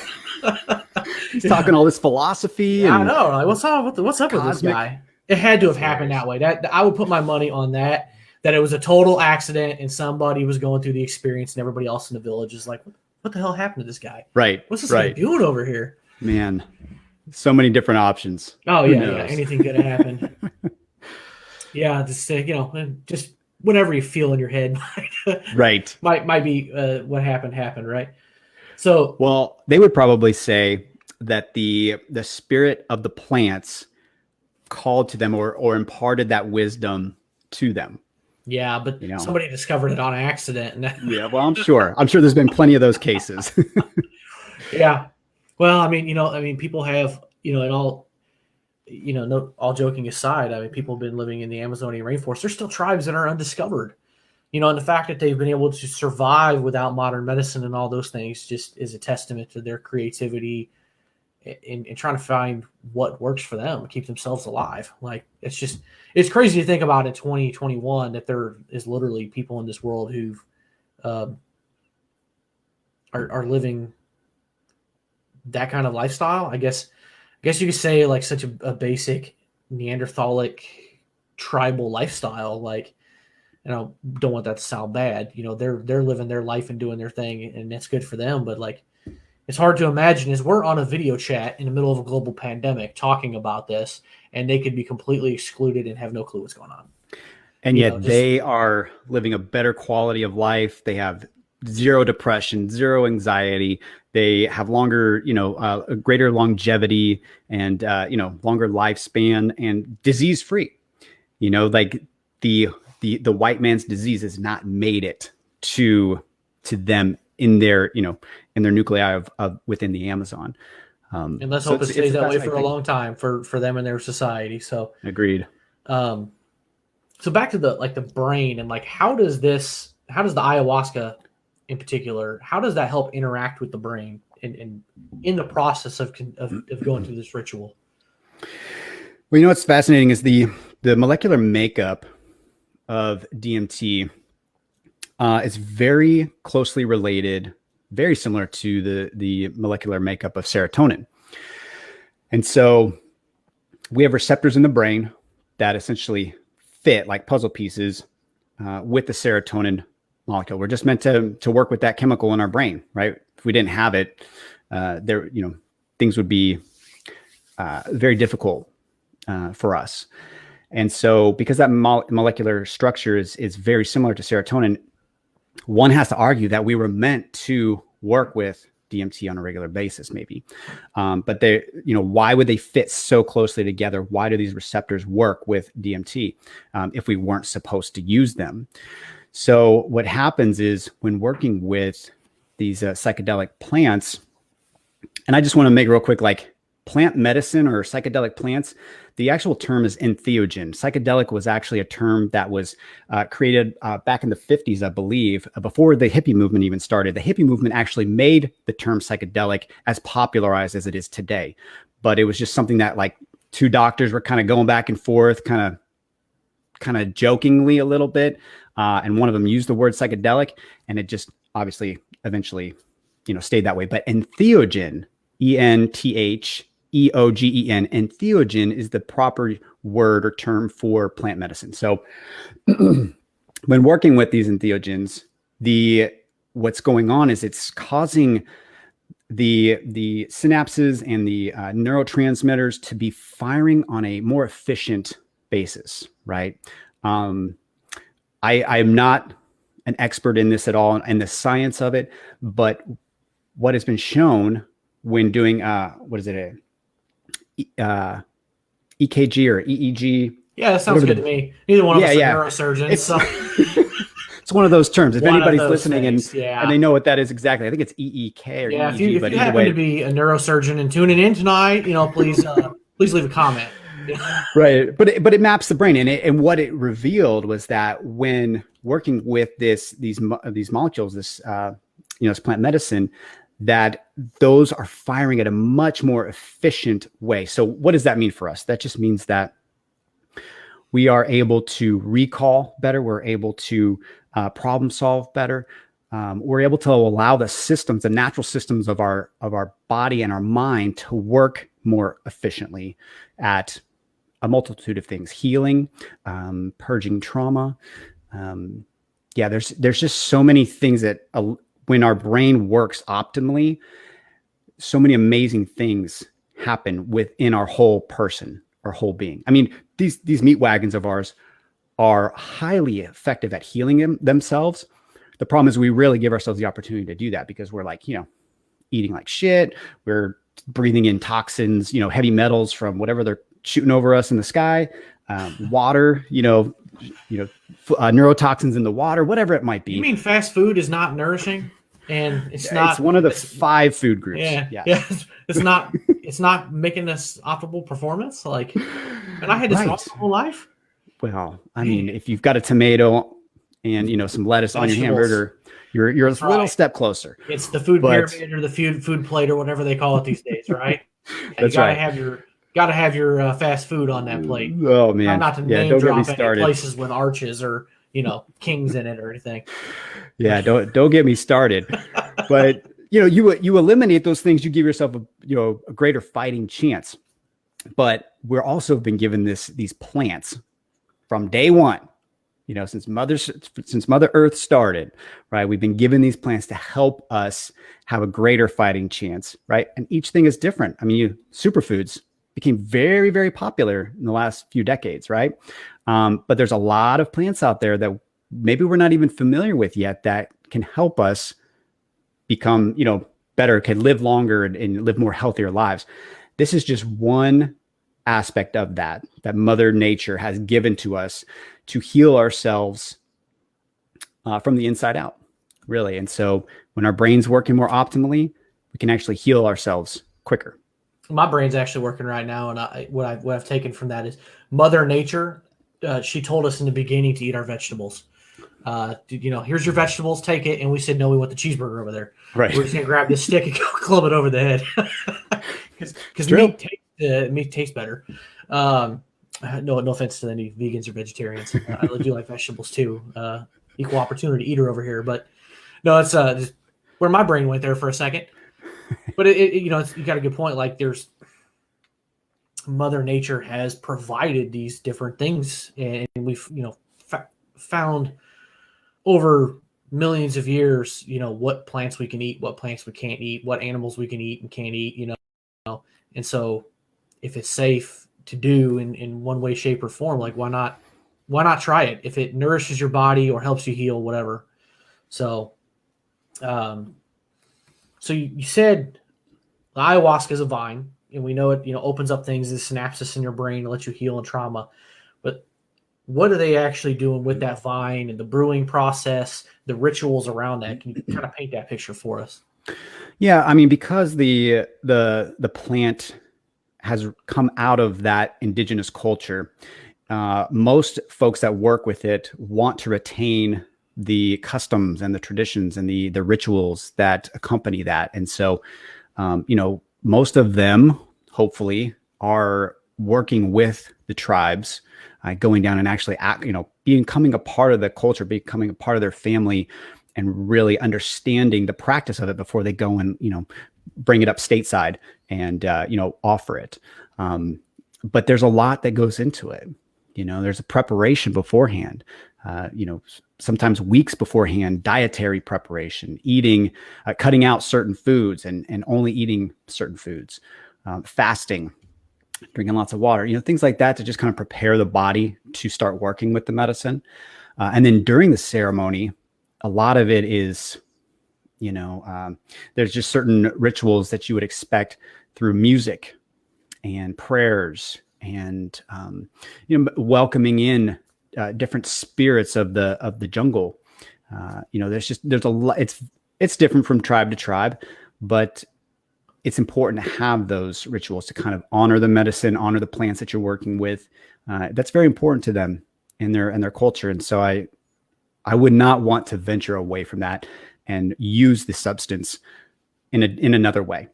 He's talking all this philosophy. Yeah, I know. Like, what's up with this guy? It had to have happened that way. That I would put my money on that it was a total accident and somebody was going through the experience and everybody else in the village is like, what the hell happened to this guy? Right. What's this guy doing over here? Man, so many different options. Oh, yeah. Anything could have happened. Yeah, just whatever you feel in your head right. might be what happened, right? So, well, they would probably say that the spirit of the plants called to them or imparted that wisdom to them. Yeah, but somebody discovered it on accident. Yeah, well, I'm sure there's been plenty of those cases. Yeah. Well, I mean, people have, all joking aside, people have been living in the Amazonian rainforest. There's still tribes that are undiscovered. And the fact that they've been able to survive without modern medicine and all those things just is a testament to their creativity in trying to find what works for them, keep themselves alive. Like, it's crazy to think about in 2021 that there is literally people in this world who are living that kind of lifestyle. I guess you could say like such a basic Neanderthalic tribal lifestyle. Like, don't want that to sound bad. They're living their life and doing their thing, and it's good for them. But like, it's hard to imagine is we're on a video chat in the middle of a global pandemic talking about this, and they could be completely excluded and have no clue what's going on. And yet they are living a better quality of life. They have zero depression, zero anxiety. They have longer, a greater longevity and, longer lifespan and disease free. Like the white man's disease has not made it to them in their nuclei of within the Amazon. And let's hope it stays that way for a long time for them and their society. So agreed. So back to the brain and like, how does the ayahuasca in particular, how does that help interact with the brain in the process of going through this ritual? Well, what's fascinating is the molecular makeup of DMT is very closely related, very similar to the molecular makeup of serotonin. And so we have receptors in the brain that essentially fit like puzzle pieces with the serotonin molecule. We're just meant to work with that chemical in our brain, right? If we didn't have it, things would be very difficult for us. And so because that molecular structure is very similar to serotonin, one has to argue that we were meant to work with DMT on a regular basis, maybe. But they, why would they fit so closely together? Why do these receptors work with DMT if we weren't supposed to use them? So what happens is when working with these psychedelic plants, and I just want to make real quick, like plant medicine or psychedelic plants, the actual term is entheogen. Psychedelic was actually a term that was created back in the 50s, I believe, before the hippie movement even started. The hippie movement actually made the term psychedelic as popularized as it is today. But it was just something that like two doctors were kind of going back and forth, kind of jokingly a little bit. And one of them used the word psychedelic, and it just obviously eventually, stayed that way. But entheogen, ENTHEOGEN, entheogen is the proper word or term for plant medicine. So when working with these entheogens, what's going on is it's causing the synapses and the neurotransmitters to be firing on a more efficient basis, right? I'm not an expert in this at all, in the science of it, but what has been shown when doing EKG or EEG. Yeah, that sounds good to me. Neither one of us are neurosurgeons. So. It's one of those terms. If anybody's listening and they know what that is exactly, I think it's EEK or EEG. If you happen to be a neurosurgeon and tuning in tonight, please leave a comment. Right, but it maps the brain, and what it revealed was that when working with these molecules, this plant medicine, that those are firing at a much more efficient way. So what does that mean for us? That just means that we are able to recall better. We're able to problem solve better. We're able to allow the natural systems of our body and our mind to work more efficiently at a multitude of things: healing, purging trauma. There's just so many things that when our brain works optimally, so many amazing things happen within our whole person, our whole being. I mean, these meat wagons of ours are highly effective at healing themselves. The problem is we rarely give ourselves the opportunity to do that because we're like, eating like shit. We're breathing in toxins, heavy metals from whatever they're shooting over us in the sky, water, neurotoxins in the water, whatever it might be. You mean fast food is not nourishing? And it's not. It's one of the 5 food groups. Yeah. It's not making this optimal performance. Like, and I had this my whole life. Well, I mean, if you've got a tomato and some lettuce on your hamburger, you're a little step closer. It's the food pyramid or the food plate or whatever they call it these days, right? That's right. Gotta have your fast food on that plate. Oh man, not to name drop any places with arches or kings in it or anything. Yeah, don't get me started. But you eliminate those things, you give yourself a greater fighting chance. But we're also been given these plants from day one, since Mother Earth started, right? We've been given these plants to help us have a greater fighting chance, right? And each thing is different. I mean, superfoods became very, very popular in the last few decades, right? But there's a lot of plants out there that maybe we're not even familiar with yet that can help us become, better, can live longer and live more healthier lives. This is just one aspect of that Mother Nature has given to us to heal ourselves from the inside out, really. And so when our brain's working more optimally, we can actually heal ourselves quicker. My brain's actually working right now, and what I've taken from that is Mother Nature. She told us in the beginning to eat our vegetables. Here's your vegetables, take it. And we said, no, we want the cheeseburger over there. Right. We're just going to grab this stick and go club it over the head. Because meat tastes better. No offense to any vegans or vegetarians. I do like vegetables too. Equal opportunity eater over here. But no, it's just where my brain went there for a second. But you got a good point. Like there's Mother Nature has provided these different things, and we've, found over millions of years, what plants we can eat, what plants we can't eat, what animals we can eat and can't eat, And so if it's safe to do in one way, shape, or form, like why not try it? If it nourishes your body or helps you heal, whatever. So, so you said the ayahuasca is a vine, and we know it, opens up things, the synapses in your brain to let you heal in trauma. But what are they actually doing with that vine and the brewing process, the rituals around that? Can you kind of paint that picture for us? Yeah, I mean, because the plant has come out of that indigenous culture, most folks that work with it want to retain the customs and the traditions and the rituals that accompany that. And so, most of them, hopefully, are working with the tribes, going down and actually, becoming a part of the culture, becoming a part of their family, and really understanding the practice of it before they go and, bring it up stateside and, offer it. But there's a lot that goes into it. There's a preparation beforehand, sometimes weeks beforehand, dietary preparation, eating, cutting out certain foods and only eating certain foods, fasting, drinking lots of water, things like that to just kind of prepare the body to start working with the medicine. And then during the ceremony, a lot of it is, there's just certain rituals that you would expect through music and prayers and, welcoming in different spirits of the jungle. There's a lot, it's different from tribe to tribe, but it's important to have those rituals to kind of honor the medicine, honor the plants that you're working with. That's very important to them in their culture. And so I would not want to venture away from that and use the substance in another way.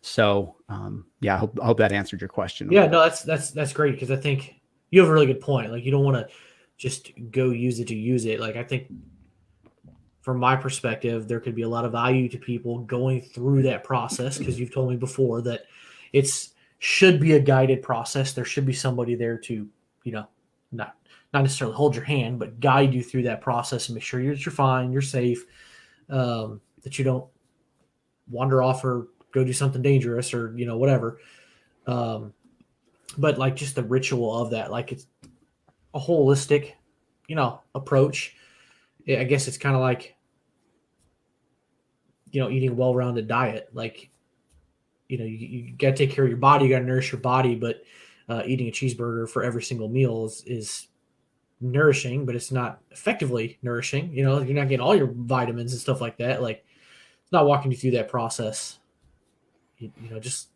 So, I hope that answered your question. Yeah, no, that's great. Because I think you have a really good point. Like, you don't want to just go use it to use it. Like, I think from my perspective, there could be a lot of value to people going through that process. Because you've told me before that should be a guided process. There should be somebody there to, not necessarily hold your hand, but guide you through that process and make sure you're fine, you're safe, that you don't wander off or go do something dangerous or, whatever. But like just the ritual of that, like it's a holistic, approach. I guess it's kind of like, eating a well-rounded diet. Like, you got to take care of your body, you got to nourish your body, but eating a cheeseburger for every single meal is nourishing, but it's not effectively nourishing. You're not getting all your vitamins and stuff like that. Like, it's not walking you through that process. Just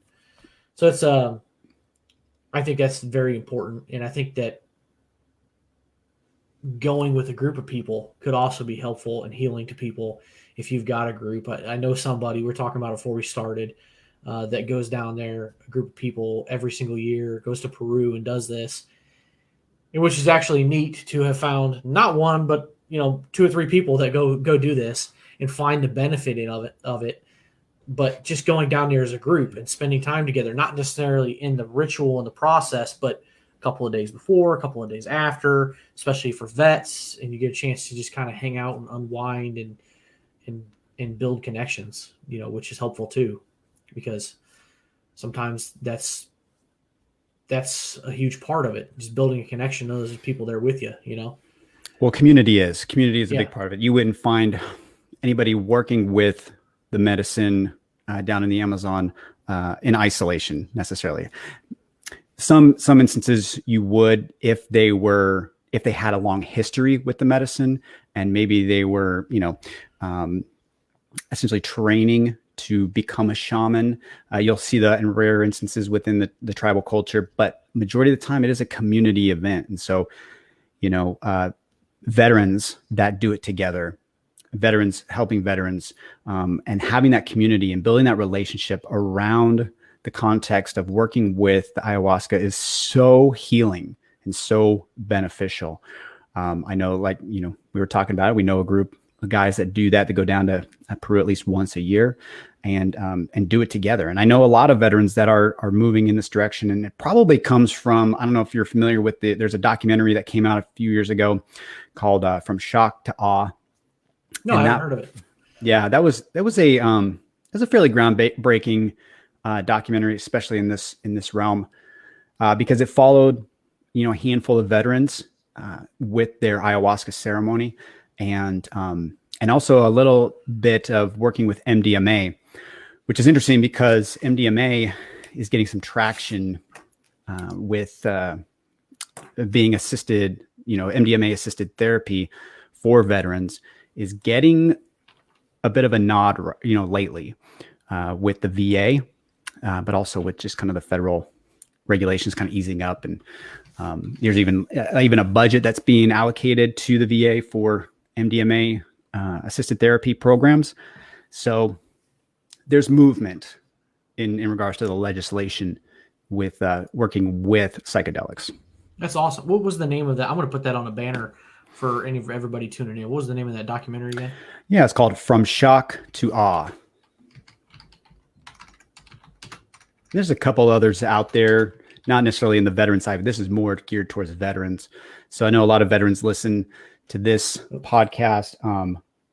so it's I think that's very important, and I think that going with a group of people could also be helpful and healing to people if you've got a group. I know somebody, we were talking about it before we started, that goes down there, a group of people every single year, goes to Peru and does this, which is actually neat to have found not one, but 2 or 3 people that go do this and find the benefit of it. But just going down there as a group and spending time together, not necessarily in the ritual and the process, but couple of days before, a couple of days after, especially for vets, and you get a chance to just kind of hang out and unwind and build connections, which is helpful too, because sometimes that's a huge part of it, just building a connection. Those people there with you, Well, community is a big part of it. You wouldn't find anybody working with the medicine down in the Amazon in isolation necessarily. Some instances you would, if they had a long history with the medicine, and maybe they were, essentially training to become a shaman. You'll see that in rare instances within the tribal culture, but majority of the time it is a community event. And so, veterans that do it together, veterans helping veterans, and having that community and building that relationship around the context of working with the ayahuasca is so healing and so beneficial. I know, we were talking about it. We know a group of guys that do that go down to Peru at least once a year and do it together. And I know a lot of veterans that are moving in this direction, and it probably comes from, I don't know if you're familiar with there's a documentary that came out a few years ago called From Shock to Awe. No, I haven't heard of it. Yeah, that was a fairly groundbreaking documentary, especially in this realm, because it followed, a handful of veterans with their ayahuasca ceremony, and also a little bit of working with MDMA, which is interesting because MDMA is getting some traction with being assisted, MDMA assisted therapy for veterans is getting a bit of a nod, lately with the VA, but also with just kind of the federal regulations kind of easing up. And there's even a budget that's being allocated to the VA for MDMA assisted therapy programs. So there's movement in regards to the legislation with working with psychedelics. That's awesome. What was the name of that? I'm going to put that on a banner for everybody tuning in. What was the name of that documentary again? Yeah, it's called From Shock to Awe. There's a couple others out there, not necessarily in the veteran side, but this is more geared towards veterans. So I know a lot of veterans listen to this podcast.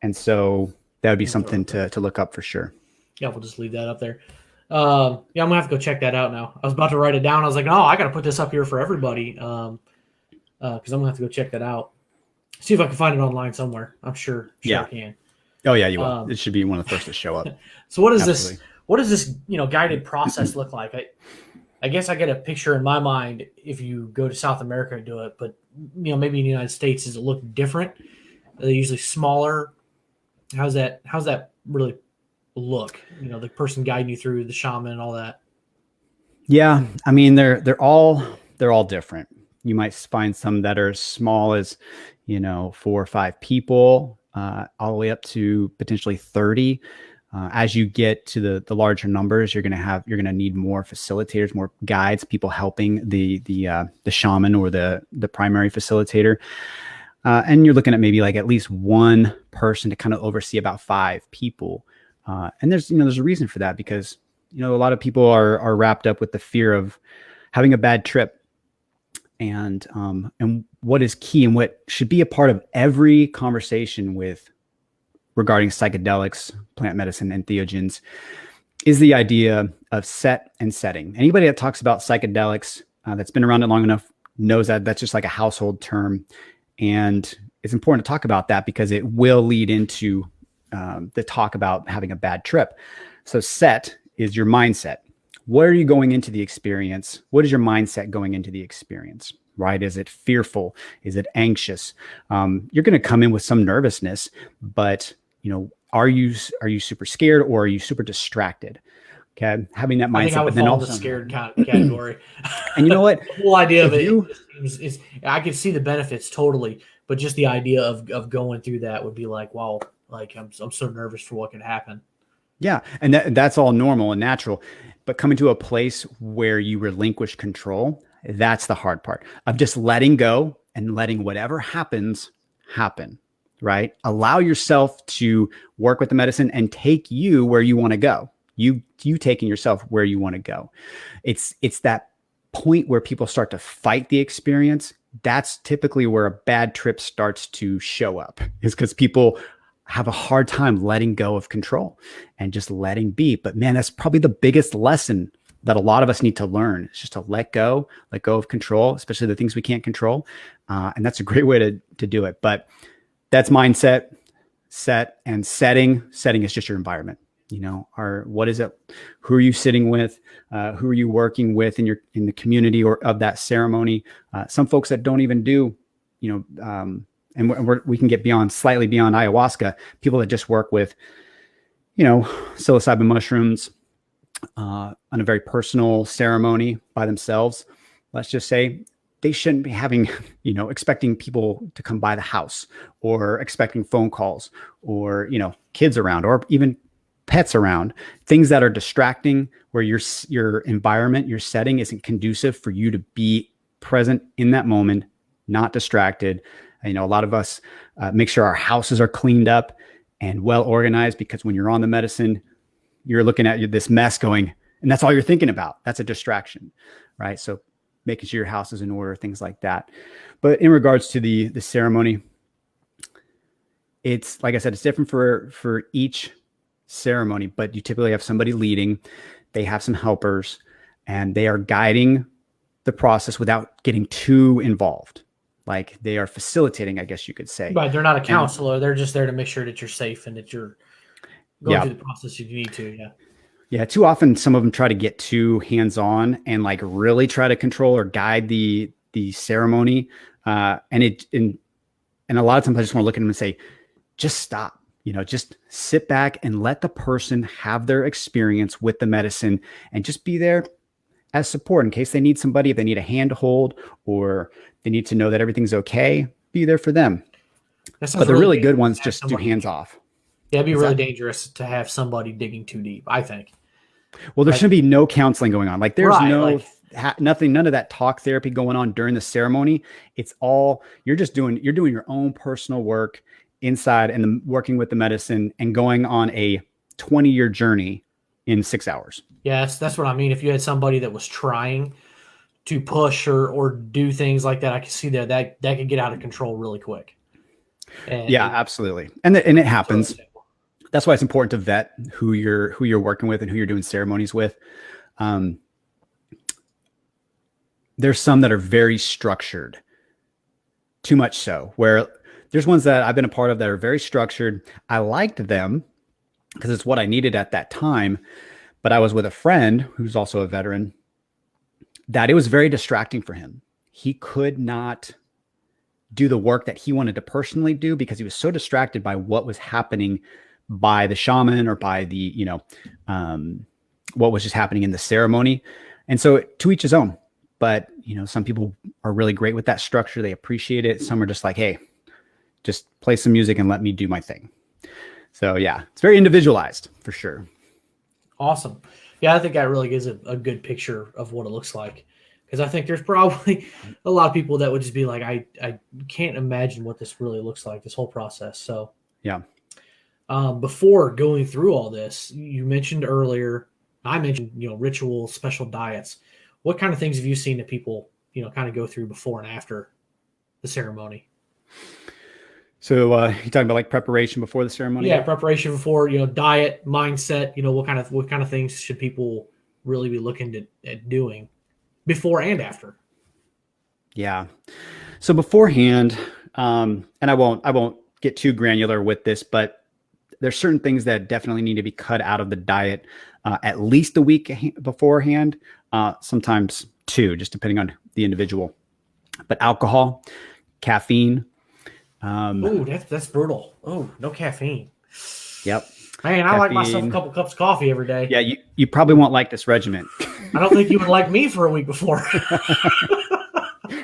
And so that would be something to look up for sure. Yeah, we'll just leave that up there. I'm going to have to go check that out now. I was about to write it down. I was like, no, I got to put this up here for everybody because I'm going to have to go check that out. See if I can find it online somewhere. I'm sure I can. Oh, yeah, you will. It should be one of the first to show up. So what is this? What does this, guided process look like? I guess I get a picture in my mind if you go to South America and do it, but maybe in the United States, does it look different? Are they usually smaller? How's that really look? The person guiding you through, the shaman and all that. Yeah, I mean they're all different. You might find some that are as small as 4 or 5 people, all the way up to potentially 30. As you get to the larger numbers, you're going to need more facilitators, more guides, people helping the shaman or the primary facilitator. And you're looking at maybe like at least one person to kind of oversee about 5 people. And there's a reason for that, because, a lot of people are wrapped up with the fear of having a bad trip. And what is key and what should be a part of every conversation regarding psychedelics, plant medicine, and entheogens is the idea of set and setting. Anybody that talks about psychedelics that's been around it long enough knows that that's just like a household term. And it's important to talk about that because it will lead into the talk about having a bad trip. So set is your mindset. Where are you going into the experience? What is your mindset going into the experience, right? Is it fearful? Is it anxious? You're going to come in with some nervousness, but are you super scared or are you super distracted? Okay, having that mindset. I think I would fall in the scared category. And you know what? The whole idea of it is I could see the benefits totally, but just the idea of going through that would be like, wow, like I'm so nervous for what could happen. Yeah, and that's all normal and natural, but coming to a place where you relinquish control, that's the hard part of just letting go and letting whatever happens happen. Right? Allow yourself to work with the medicine and take you where you want to go. You taking yourself where you want to go. It's that point where people start to fight the experience, that's typically where a bad trip starts to show up, is because people have a hard time letting go of control and just letting be. But man, that's probably the biggest lesson that a lot of us need to learn. It's just to let go of control, especially the things we can't control. And that's a great way to do it. But that's mindset, setting is just your environment. What is it? Who are you sitting with? Who are you working with in the community or of that ceremony? Some folks that don't even do, and we can get slightly beyond ayahuasca, people that just work with, psilocybin mushrooms on a very personal ceremony by themselves. Let's just say they shouldn't be having, expecting people to come by the house, or expecting phone calls, or, kids around, or even pets around, things that are distracting, where your environment, your setting isn't conducive for you to be present in that moment, not distracted. A lot of us make sure our houses are cleaned up and well organized, because when you're on the medicine, you're looking at this mess going, and that's all you're thinking about. That's a distraction, right? So making sure your house is in order, things like that. But in regards to the ceremony, it's, like I said, it's different for each ceremony, but you typically have somebody leading, they have some helpers, and they are guiding the process without getting too involved. Like, they are facilitating, I guess you could say. Right. They're not a counselor. They're just there to make sure that you're safe and that you're going through the process if you need to. Yeah. Yeah. Too often, some of them try to get too hands-on and like really try to control or guide the ceremony. And a lot of times I just want to look at them and say, just stop. Just sit back and let the person have their experience with the medicine, and just be there as support in case they need somebody, if they need a hand to hold, or they need to know that everything's okay, be there for them. But the really good ones just do hands off. Yeah, it'd be really dangerous to have somebody digging too deep, I think. Well, there should be no counseling going on. Like, there's nothing, none of that talk therapy going on during the ceremony. It's all, you're doing your own personal work inside and working with the medicine and going on a 20-year journey in 6 hours. Yeah, that's what I mean. If you had somebody that was trying to push or do things like that, I can see that could get out of control really quick. Absolutely. And it happens. That's why it's important to vet who you're working with and who you're doing ceremonies with. There's some that are very structured, too much so, where there's ones that I've been a part of that are very structured. I liked them because it's what I needed at that time. But I was with a friend who's also a veteran, that it was very distracting for him. He could not do the work that he wanted to personally do because he was so distracted by what was happening by the shaman or by the, what was just happening in the ceremony. And so, to each his own. But, some people are really great with that structure. They appreciate it. Some are just like, hey, just play some music and let me do my thing. So yeah, it's very individualized for sure. Awesome. Yeah, I think that really gives a good picture of what it looks like. Because I think there's probably a lot of people that would just be like, I can't imagine what this really looks like, this whole process. So yeah. Before going through all this, you mentioned earlier, I mentioned, rituals, special diets. What kind of things have you seen that people, kind of go through before and after the ceremony? So you're talking about like preparation before the ceremony? Yeah, preparation before, diet, mindset, what kind of things should people really be looking at doing before and after? Yeah. So beforehand, and I won't get too granular with this, but there's certain things that definitely need to be cut out of the diet at least a week beforehand, sometimes two, just depending on the individual. But alcohol, caffeine. Oh, that's brutal. Oh, no caffeine. Yep. Man, I like myself a couple cups of coffee every day. Yeah, you probably won't like this regimen. I don't think you would like me for a week before.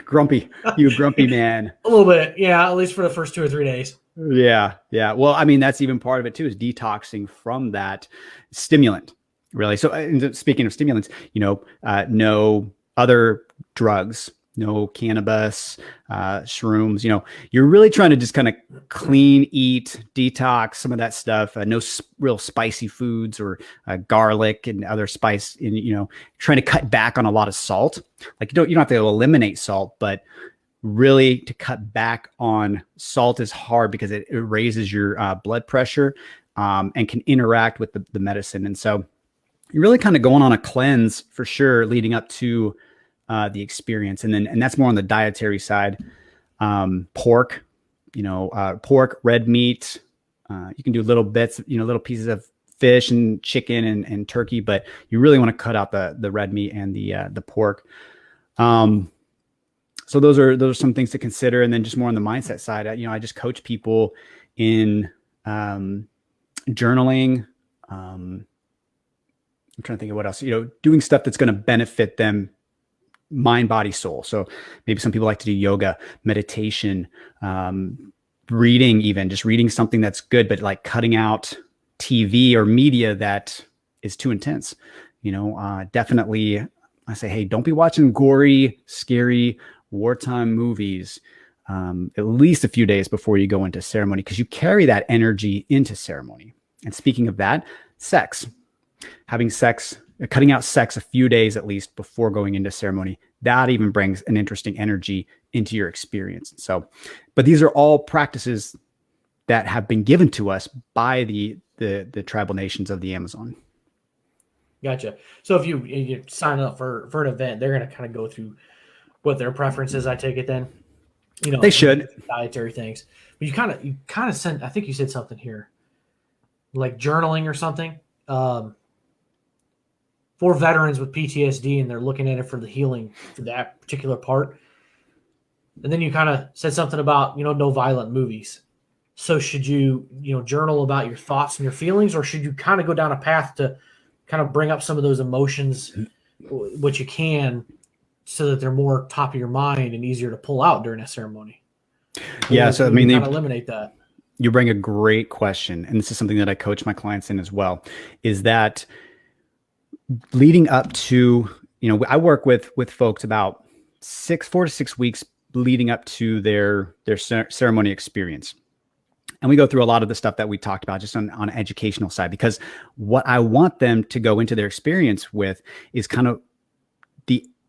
Grumpy. You grumpy man. A little bit. Yeah, at least for the first 2 or 3 days. Yeah. Yeah. Well, I mean, that's even part of it too, is detoxing from that stimulant, really. So speaking of stimulants, no other drugs, no cannabis, shrooms. You're really trying to just kind of clean, eat, detox some of that stuff. No real spicy foods or garlic and other spice. And trying to cut back on a lot of salt. Like you don't have to eliminate salt, but really to cut back on salt is hard because it raises your blood pressure and can interact with the medicine. And so you're really kind of going on a cleanse for sure leading up to the experience. And that's more on the dietary side. Pork, pork, red meat. You can do little bits, little pieces of fish and chicken and turkey, but you really want to cut out the red meat and the pork. So those are some things to consider. And then just more on the mindset side, I just coach people in journaling. I'm trying to think of what else, doing stuff that's going to benefit them, mind, body, soul. So maybe some people like to do yoga, meditation, reading, even just reading something that's good, but like cutting out TV or media that is too intense. Definitely I say, hey, don't be watching gory, scary wartime movies at least a few days before you go into ceremony, because you carry that energy into ceremony. And speaking of that, sex, cutting out sex a few days at least before going into ceremony, that even brings an interesting energy into your experience. So, but these are all practices that have been given to us by the tribal nations of the Amazon. Gotcha. So if you sign up for an event, they're going to kind of go through what their preference is. I take it then, they should dietary things, but you kind of sent, I think you said something here, like journaling or something, for veterans with PTSD, and they're looking at it for the healing for that particular part. And then you kind of said something about, no violent movies. So should you, journal about your thoughts and your feelings, or should you kind of go down a path to kind of bring up some of those emotions, which you can, so that they're more top of your mind and easier to pull out during a ceremony? Yeah. So, kind of eliminate that. You bring a great question. And this is something that I coach my clients in as well, is that leading up to, I work with folks about 4 to 6 weeks leading up to their ceremony experience. And we go through a lot of the stuff that we talked about just on an educational side, because what I want them to go into their experience with is kind of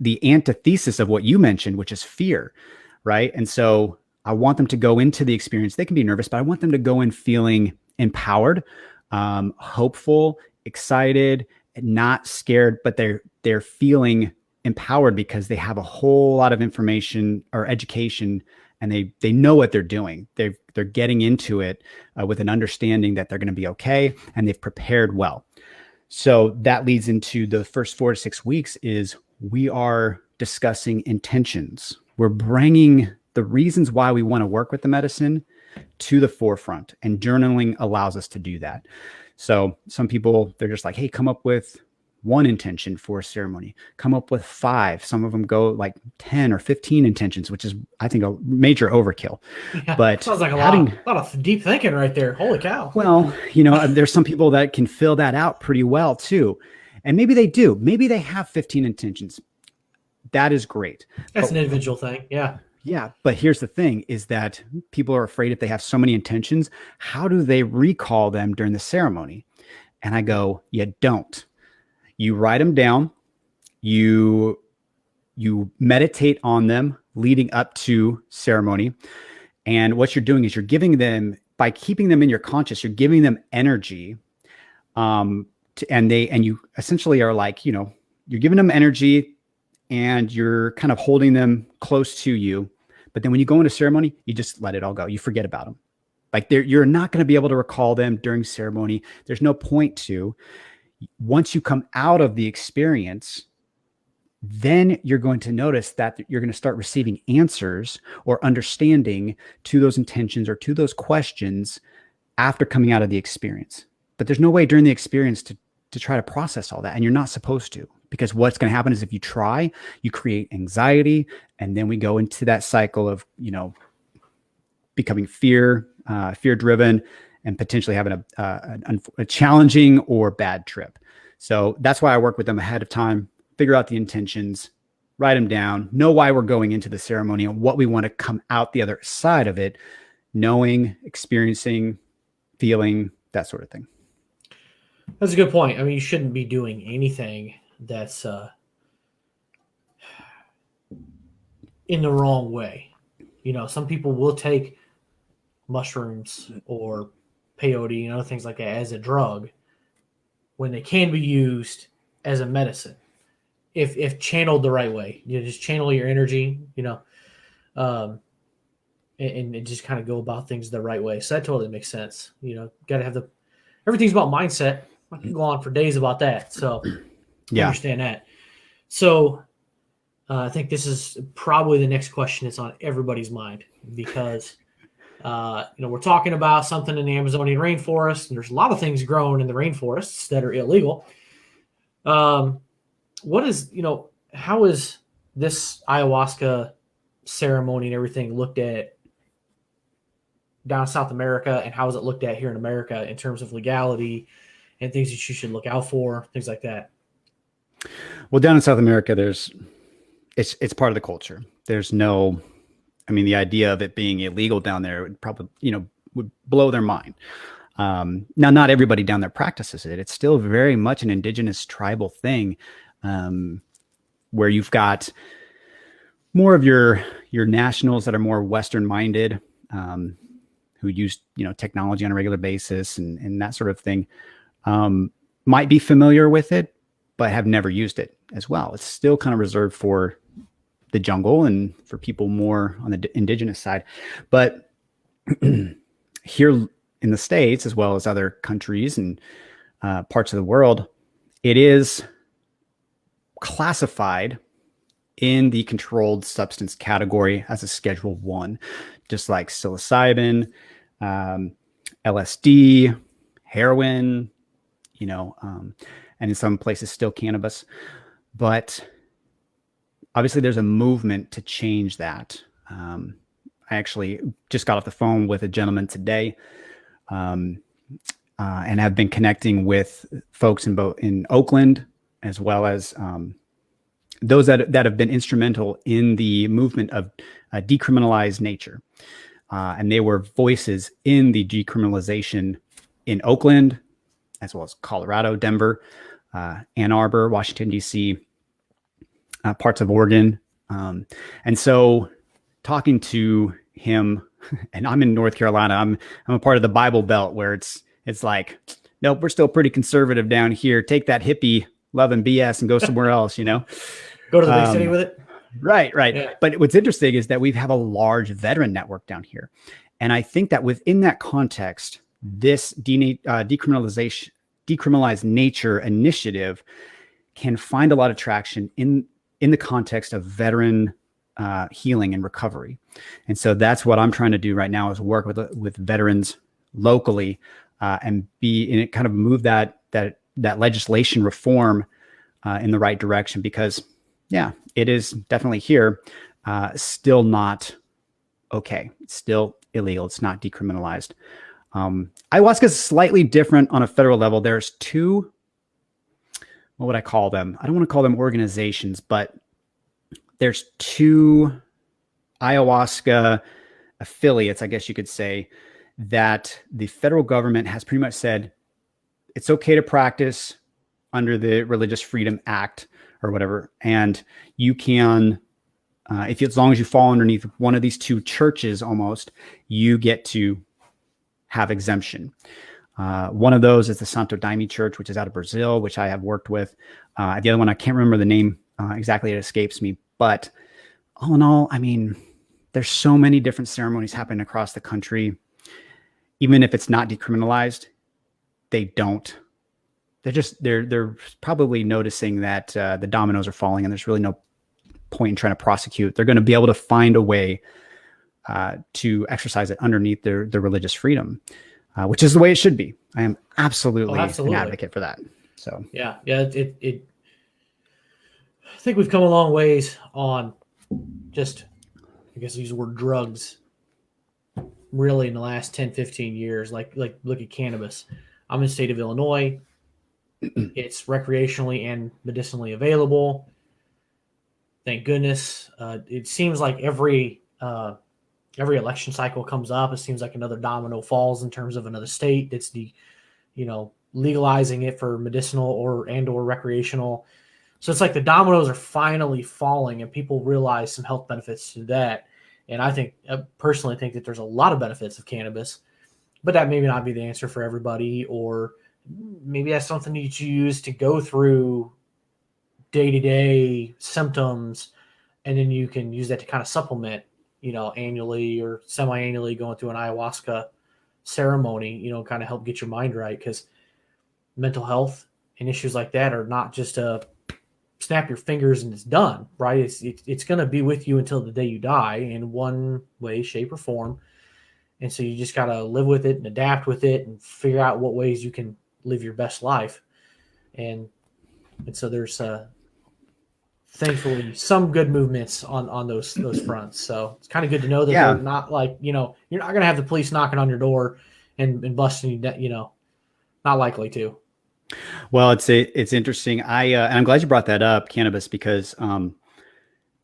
the antithesis of what you mentioned, which is fear, right? And so I want them to go into the experience. They can be nervous, but I want them to go in feeling empowered, hopeful, excited, not scared, but they're feeling empowered because they have a whole lot of information or education, and they know what they're doing. They're getting into it with an understanding that they're going to be okay, and they've prepared well. So that leads into the first 4 to 6 weeks is we are discussing intentions. We're bringing the reasons why we want to work with the medicine to the forefront, and journaling allows us to do that. So some people, they're just like, hey, come up with one intention for a ceremony, come up with 5. Some of them go like 10 or 15 intentions, which is, I think, a major overkill. Yeah, but sounds like a lot of deep thinking right there. Holy cow. Well, there's some people that can fill that out pretty well too. And maybe they do. Maybe they have 15 intentions. That is great. That's an individual thing. Yeah. Yeah. But here's the thing is that people are afraid if they have so many intentions, how do they recall them during the ceremony? And I go, you don't. You write them down. You meditate on them leading up to ceremony. And what you're doing is you're giving them, by keeping them in your conscious, you're giving them energy. And you essentially are like, you're giving them energy and you're kind of holding them close to you. But then when you go into ceremony, you just let it all go. You forget about them. Like you're not going to be able to recall them during ceremony. There's no point to. Once you come out of the experience, then you're going to notice that you're going to start receiving answers or understanding to those intentions or to those questions after coming out of the experience. But there's no way during the experience to try to process all that. And you're not supposed to, because what's going to happen is if you try, you create anxiety. And then we go into that cycle of, becoming fear-driven, and potentially having a challenging or bad trip. So that's why I work with them ahead of time, figure out the intentions, write them down, know why we're going into the ceremony and what we want to come out the other side of it, knowing, experiencing, feeling, that sort of thing. That's a good point. I mean, you shouldn't be doing anything that's in the wrong way. You know, some people will take mushrooms or peyote and other things like that as a drug when they can be used as a medicine. If channeled the right way, you know, just channel your energy, you know, and just kind of go about things the right way. So that totally makes sense. You know, got to have everything's about mindset. I can go on for days about that. So I understand that. So I think this is probably the next question that's on everybody's mind because, you know, we're talking about something in the Amazonian rainforest, and there's a lot of things growing in the rainforests that are illegal. What is, you know, how is this ayahuasca ceremony and everything looked at down in South America, and how is it looked at here in America in terms of legality and things that you should look out for, things like that? Well, down in South America, it's part of the culture. There's no, I mean, the idea of it being illegal down there would probably, you know, would blow their mind. Now, not everybody down there practices it. It's still very much an indigenous tribal thing, where you've got more of your nationals that are more Western minded, who use, you know, technology on a regular basis and that sort of thing, might be familiar with it, but have never used it as well. It's still kind of reserved for the jungle and for people more on the indigenous side. But here in the States, as well as other countries and parts of the world, it is classified in the controlled substance category as a Schedule 1, just like psilocybin, LSD, heroin, you know, and in some places still cannabis. But obviously there's a movement to change that. I actually just got off the phone with a gentleman today, and have been connecting with folks in Oakland, as well as those that have been instrumental in the movement of decriminalized nature. And they were voices in the decriminalization in Oakland, as well as Colorado, Denver, Ann Arbor, Washington, D.C., parts of Oregon. And so talking to him, and I'm in North Carolina, I'm a part of the Bible Belt where it's like, nope, we're still pretty conservative down here. Take that hippie loving BS and go somewhere else, you know? Go to the big city with it. Right. Yeah. But what's interesting is that we have a large veteran network down here. And I think that within that context, this decriminalized nature initiative can find a lot of traction in the context of veteran healing and recovery. And so that's what I'm trying to do right now, is work with veterans locally, and kind of move that legislation reform in the right direction, because yeah, it is definitely here, still not okay. It's still illegal. It's not decriminalized. Ayahuasca is slightly different on a federal level. There's two, what would I call them? I don't want to call them organizations, but there's two ayahuasca affiliates, I guess you could say, that the federal government has pretty much said it's okay to practice under the Religious Freedom Act or whatever. And you can, as long as you fall underneath one of these two churches, almost, you get to have exemption. One of those is the Santo Daime Church, which is out of Brazil, which I have worked with. The other one, I can't remember the name exactly. It escapes me. But all in all, I mean, there's so many different ceremonies happening across the country. Even if it's not decriminalized, they're probably noticing that the dominoes are falling, and there's really no point in trying to prosecute. They're going to be able to find a way to exercise it underneath their religious freedom, which is the way it should be. I am absolutely an advocate for that. So yeah. I think we've come a long ways on just, I guess, use the word drugs, really, in the last 10, 15 years. Like look at cannabis. I'm in the state of Illinois. It's recreationally and medicinally available. thank goodness. It seems like every election cycle comes up, it seems like another domino falls in terms of another state that's legalizing it for medicinal or recreational. So it's like the dominoes are finally falling, and people realize some health benefits to that. And I personally think that there's a lot of benefits of cannabis, but that maybe not be the answer for everybody, or maybe that's something you use to go through day-to-day symptoms, and then you can use that to kind of supplement, annually or semi-annually going through an ayahuasca ceremony, kind of help get your mind right, because mental health and issues like that are not just a snap your fingers and it's done, right? It's going to be with you until the day you die in one way, shape, or form. And so you just got to live with it and adapt with it and figure out what ways you can live your best life. And so there's thankfully some good movements on those fronts. So it's kind of good to know that they're not like, you're not going to have the police knocking on your door and busting you, not likely to. Well, it's interesting. And I'm glad you brought that up, cannabis, because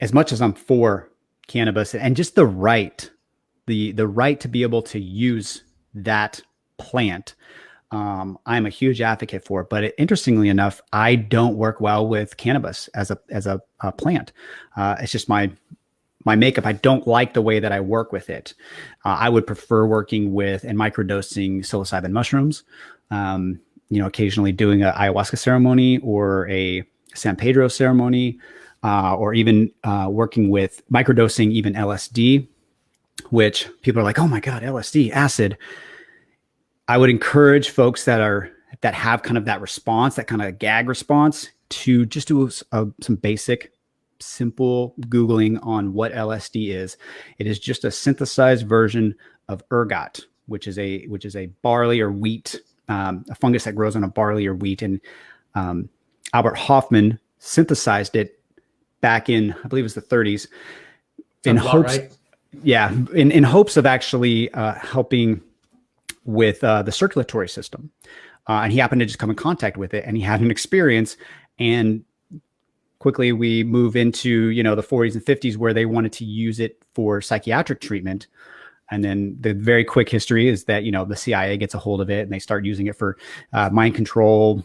as much as I'm for cannabis and just the right to be able to use that plant, I'm a huge advocate for it. But interestingly enough, I don't work well with cannabis as a plant. It's just my makeup. I don't like the way that I work with it. I would prefer working with and microdosing psilocybin mushrooms. Occasionally doing a ayahuasca ceremony or a San Pedro ceremony, or even working with microdosing even LSD, which people are like, oh my God, LSD, acid. I would encourage folks that have kind of that response, that kind of gag response, to just do some basic, simple Googling on what LSD is. It is just a synthesized version of ergot, which is a barley or wheat, a fungus that grows on a barley or wheat. And Albert Hoffman synthesized it back in, I believe it was the 30s, in hopes, right? In hopes of actually helping with the circulatory system. And he happened to just come in contact with it, and he had an experience. And quickly we move into, the 40s and 50s, where they wanted to use it for psychiatric treatment. And then the very quick history is that, the CIA gets a hold of it and they start using it for mind control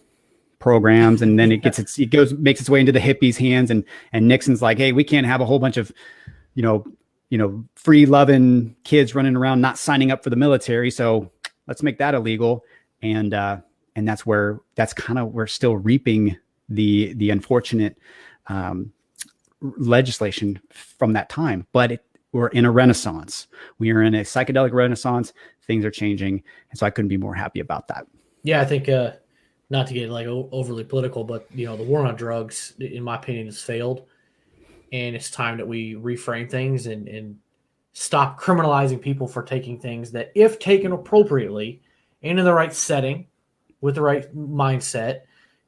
programs. And then makes its way into the hippies' hands. And Nixon's like, hey, we can't have a whole bunch of, free loving kids running around, not signing up for the military. So let's make that illegal. And that's where we're still reaping the unfortunate legislation from that time. But we're in a renaissance. We are in a psychedelic renaissance. Things are changing. And so I couldn't be more happy about that. Yeah, I think, not to get like overly political, but the war on drugs, in my opinion, has failed. And it's time that we reframe things and stop criminalizing people for taking things that, if taken appropriately and in the right setting with the right mindset,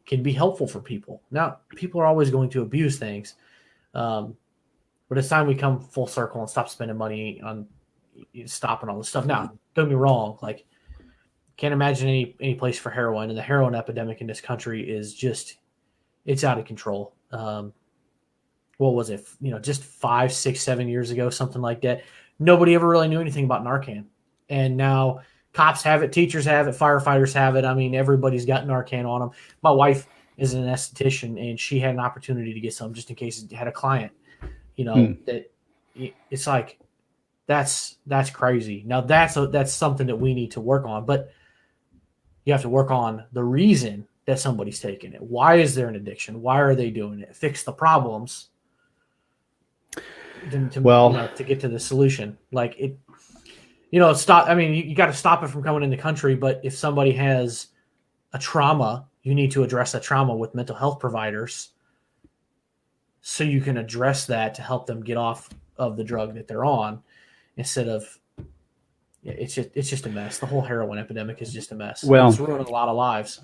can be helpful for people. Now, people are always going to abuse things. But it's time we come full circle and stop spending money on stopping all this stuff. Now, don't get me wrong. Like, can't imagine any place for heroin, and the heroin epidemic in this country is it's out of control. What was it? Just 5, 6, 7 years ago, something like that. Nobody ever really knew anything about Narcan. And now cops have it, teachers have it, firefighters have it. I mean, everybody's got Narcan on them. My wife is an esthetician, and she had an opportunity to get some just in case it had a client. That it's like, that's crazy. Now that's something that we need to work on, but you have to work on the reason that somebody's taking it. Why is there an addiction? Why are they doing it? Fix the problems to get to the solution. Like it, stop. I mean, you got to stop it from coming in the country, but if somebody has a trauma, you need to address that trauma with mental health providers, so you can address that to help them get off of the drug that they're on, instead of, it's just a mess. The whole heroin epidemic is just a mess. Well, it's ruining a lot of lives.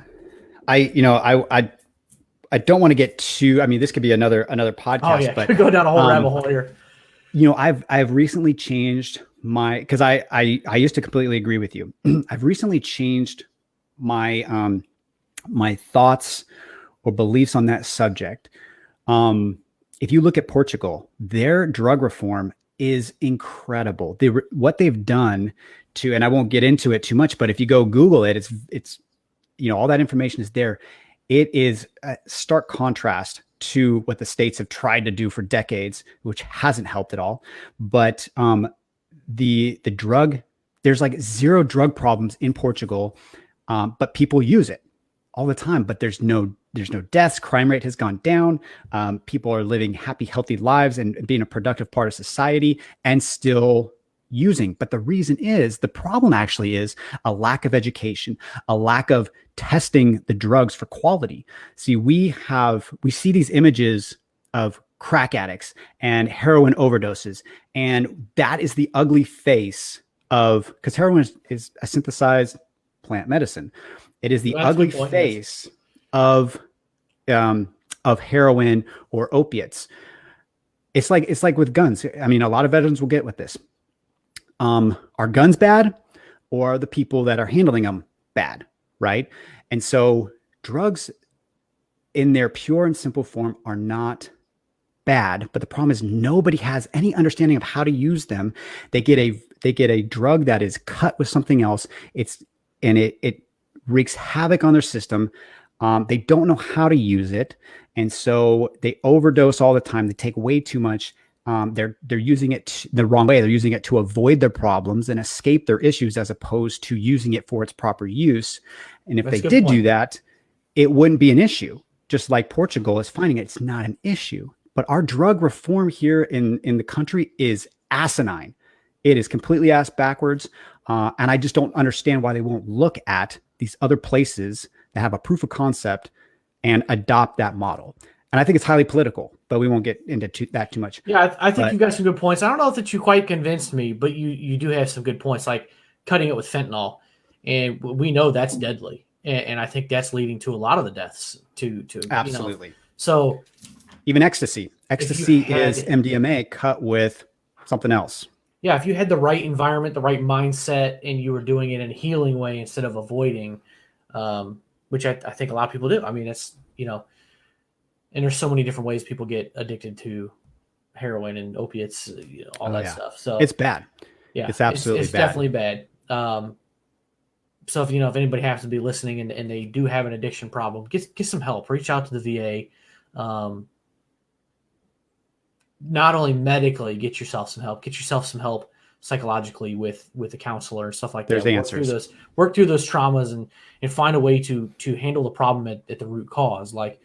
I don't want to get too, this could be another podcast. Oh yeah, but go down a whole rabbit hole here. I've recently changed because I used to completely agree with you. I've recently changed my thoughts or beliefs on that subject. if you look at Portugal, their drug reform is incredible. What they've done to, and I won't get into it too much, but if you go Google it, it's all that information is there. It is a stark contrast to what the States have tried to do for decades, which hasn't helped at all. But the drug, there's like zero drug problems in Portugal, but people use it all the time. But there's no deaths. Crime rate has gone down. People are living happy, healthy lives and being a productive part of society and still using. But the problem actually is a lack of education, a lack of testing the drugs for quality. See, we see these images of crack addicts and heroin overdoses, and that is the ugly face of, because heroin is a synthesized plant medicine. It is the ugly face of heroin or opiates. It's like with guns. I mean, a lot of veterans will get with this. Are guns bad, or are the people that are handling them bad, right? And so drugs in their pure and simple form are not bad, but the problem is nobody has any understanding of how to use them. They get a drug that is cut with something else. It wreaks havoc on their system. They don't know how to use it, and so they overdose all the time. They take way too much. They're using it the wrong way. They're using it to avoid their problems and escape their issues, as opposed to using it for its proper use. And if they did do that, it wouldn't be an issue. Just like Portugal is finding it's not an issue. But our drug reform here in the country is asinine. It is completely ass backwards. And I just don't understand why they won't look at these other places that have a proof of concept and adopt that model. And I think it's highly political, but we won't get into that too much. Yeah, I think you got some good points. I don't know that you quite convinced me, but you do have some good points, like cutting it with fentanyl. And we know that's deadly. And I think that's leading to a lot of the deaths. Absolutely. So even ecstasy. Ecstasy is MDMA cut with something else. Yeah, if you had the right environment, the right mindset, and you were doing it in a healing way instead of avoiding, which I think a lot of people do. I mean, it's, and there's so many different ways people get addicted to heroin and opiates, all that stuff. So it's bad. Yeah, it's absolutely it's bad. Definitely bad. So if anybody happens to be listening and they do have an addiction problem, get some help. Reach out to the VA. Not only medically, get yourself some help psychologically with a counselor and stuff like that. There's answers. Work through those traumas and find a way to handle the problem at the root cause. Like,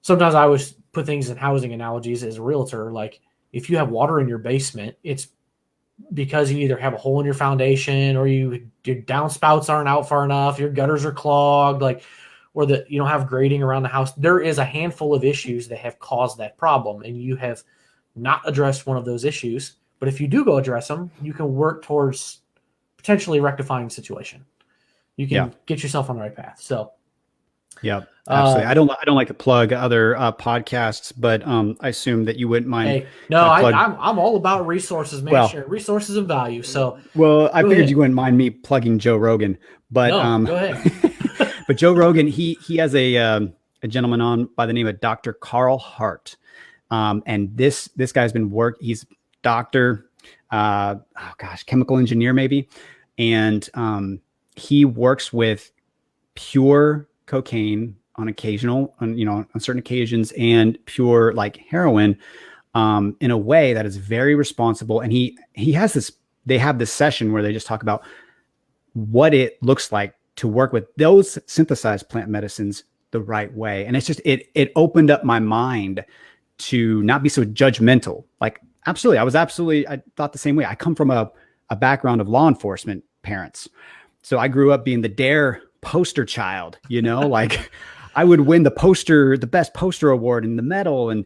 sometimes I always put things in housing analogies as a realtor. Like, if you have water in your basement, it's because you either have a hole in your foundation, or your downspouts aren't out far enough, your gutters are clogged, or that you don't have grading around the house. There is a handful of issues that have caused that problem, and you have not addressed one of those issues. But if you do go address them, you can work towards potentially rectifying the situation. You can get yourself on the right path. So, yeah, absolutely. I don't like to plug other podcasts, but I assume that you wouldn't mind. Hey, no, I'm all about resources, man. Well, sharing resources and value. So, I figured you wouldn't mind me plugging Joe Rogan, but go ahead. But Joe Rogan, he has a gentleman on by the name of Dr. Carl Hart, and this guy's been he's doctor, chemical engineer maybe, and he works with pure cocaine on certain occasions, and pure like heroin in a way that is very responsible. And he has they have this session where they just talk about what it looks like to work with those synthesized plant medicines the right way. And it's just, it opened up my mind to not be so judgmental. Like, absolutely. I thought the same way. I come from a background of law enforcement parents. So I grew up being the DARE poster child, like I would win the best poster award and the medal. And,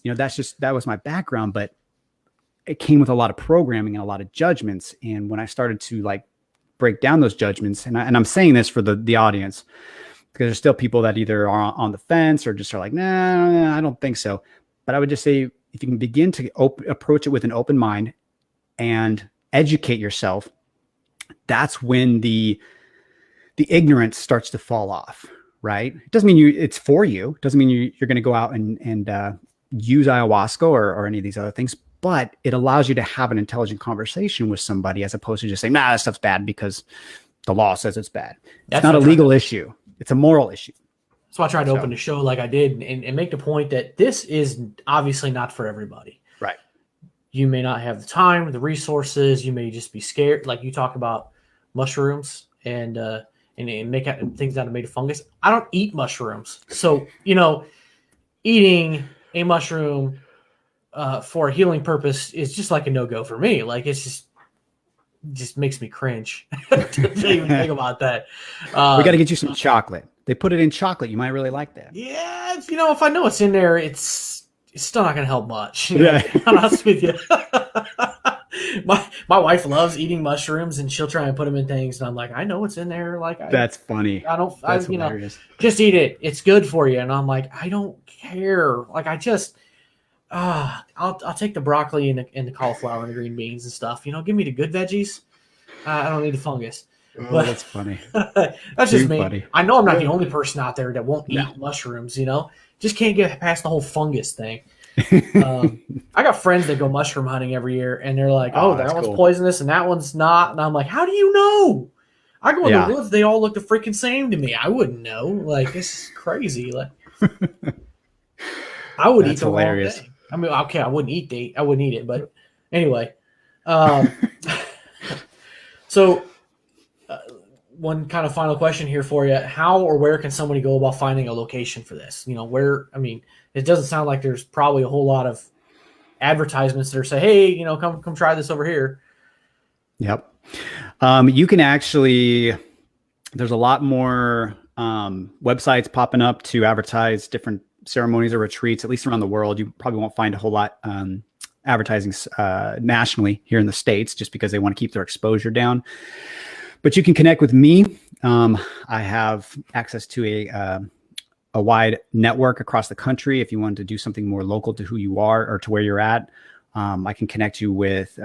that was my background, but it came with a lot of programming and a lot of judgments. And when I started to break down those judgments, and I'm saying this for the audience, because there's still people that either are on the fence or just are like, nah, I don't think so. But I would just say, if you can begin to approach it with an open mind and educate yourself, that's when the ignorance starts to fall off, right? It doesn't mean it's for you. It doesn't mean you're going to go out and use ayahuasca or any of these other things, but it allows you to have an intelligent conversation with somebody as opposed to just saying, nah, that stuff's bad because the law says it's bad. It's not a legal issue. It's a moral issue. So I tried to open the show like I did and make the point that this is obviously not for everybody. Right. You may not have the time, the resources. You may just be scared. Like you talk about mushrooms and make things out of made of fungus. I don't eat mushrooms. So, eating a mushroom for a healing purpose is just like a no-go for me. Like it's just makes me cringe to even think about that. We got to get you some chocolate. They put it in chocolate. You might really like that. Yeah, if I know it's in there, it's still not going to help much. Yeah, I'm honest with you. My wife loves eating mushrooms, and she'll try and put them in things, and I'm like, I know what's in there. Like, that's funny. That's hilarious. Just eat it. It's good for you. And I'm like, I don't care. Like, I just, I'll take the broccoli and the cauliflower and the green beans and stuff. Give me the good veggies. I don't need the fungus. Oh, but that's funny. That's just me. Funny. I know I'm not the only person out there that won't eat mushrooms. Just can't get past the whole fungus thing. I got friends that go mushroom hunting every year, and they're like, "Oh, that one's poisonous and that one's not." And I'm like, "How do you know?" I go in the woods; they all look the freaking same to me. I wouldn't know. Like, this is crazy. Like, I would eat the wrong thing. I mean, okay, I wouldn't eat it, but anyway. So, one kind of final question here for you: how or where can somebody go about finding a location for this? Where? I mean, it doesn't sound like there's probably a whole lot of advertisements that are saying, "Hey, come try this over here." Yep. You can actually. There's a lot more websites popping up to advertise different ceremonies or retreats, at least around the world. You probably won't find a whole lot advertising nationally here in the States, just because they want to keep their exposure down. But you can connect with me. I have access to a wide network across the country. If you want to do something more local to who you are or to where you're at, I can connect you with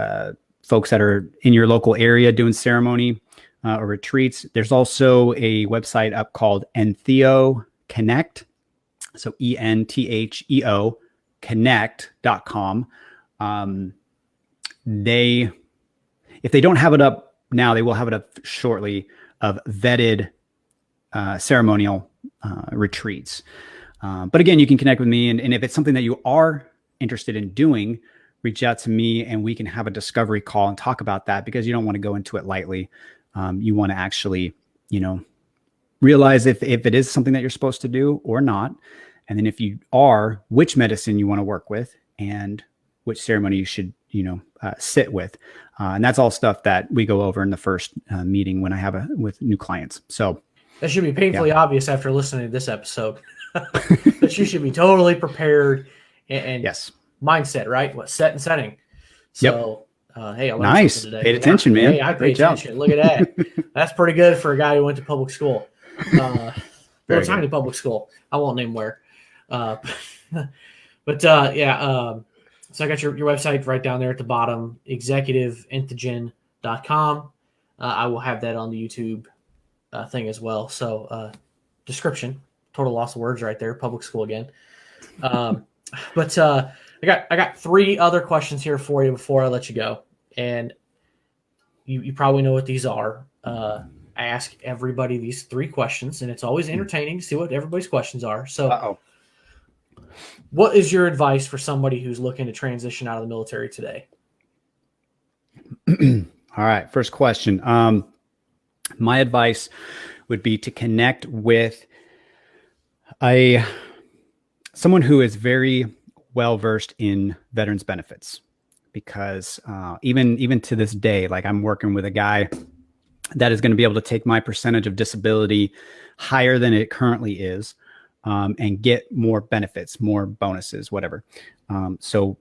folks that are in your local area doing ceremony or retreats. There's also a website up called Entheo Connect. So ENTHEO Connect.com. If they don't have it up now, they will have it up shortly, of vetted ceremonial retreats. But again, you can connect with me. And if it's something that you are interested in doing, reach out to me and we can have a discovery call and talk about that, because you don't want to go into it lightly. You want to actually, realize if it is something that you're supposed to do or not. And then if you are, which medicine you want to work with and which ceremony you should, sit with. And that's all stuff that we go over in the first meeting when I have with new clients. So that should be painfully obvious after listening to this episode. That you should be totally prepared and yes, mindset, right? What set and setting. So, hey, I learned nice. something today. Paid attention, man. Hey, I paid attention. Look at that. That's pretty good for a guy who went to public school. Little tiny public school. I won't name where. So I got your website right down there at the bottom, executiveenthegen.com. I will have that on the YouTube thing as well. So description, total loss of words right there, public school again. But I got 3 other questions here for you before I let you go. And you probably know what these are. I ask everybody these 3 questions, and it's always entertaining to see what everybody's questions are. So what is your advice for somebody who's looking to transition out of the military today? All right. First question. My advice would be to connect with someone who is very well versed in veterans benefits, because even to this day, like, I'm working with a guy that is going to be able to take my percentage of disability higher than it currently is, and get more benefits, more bonuses, whatever. So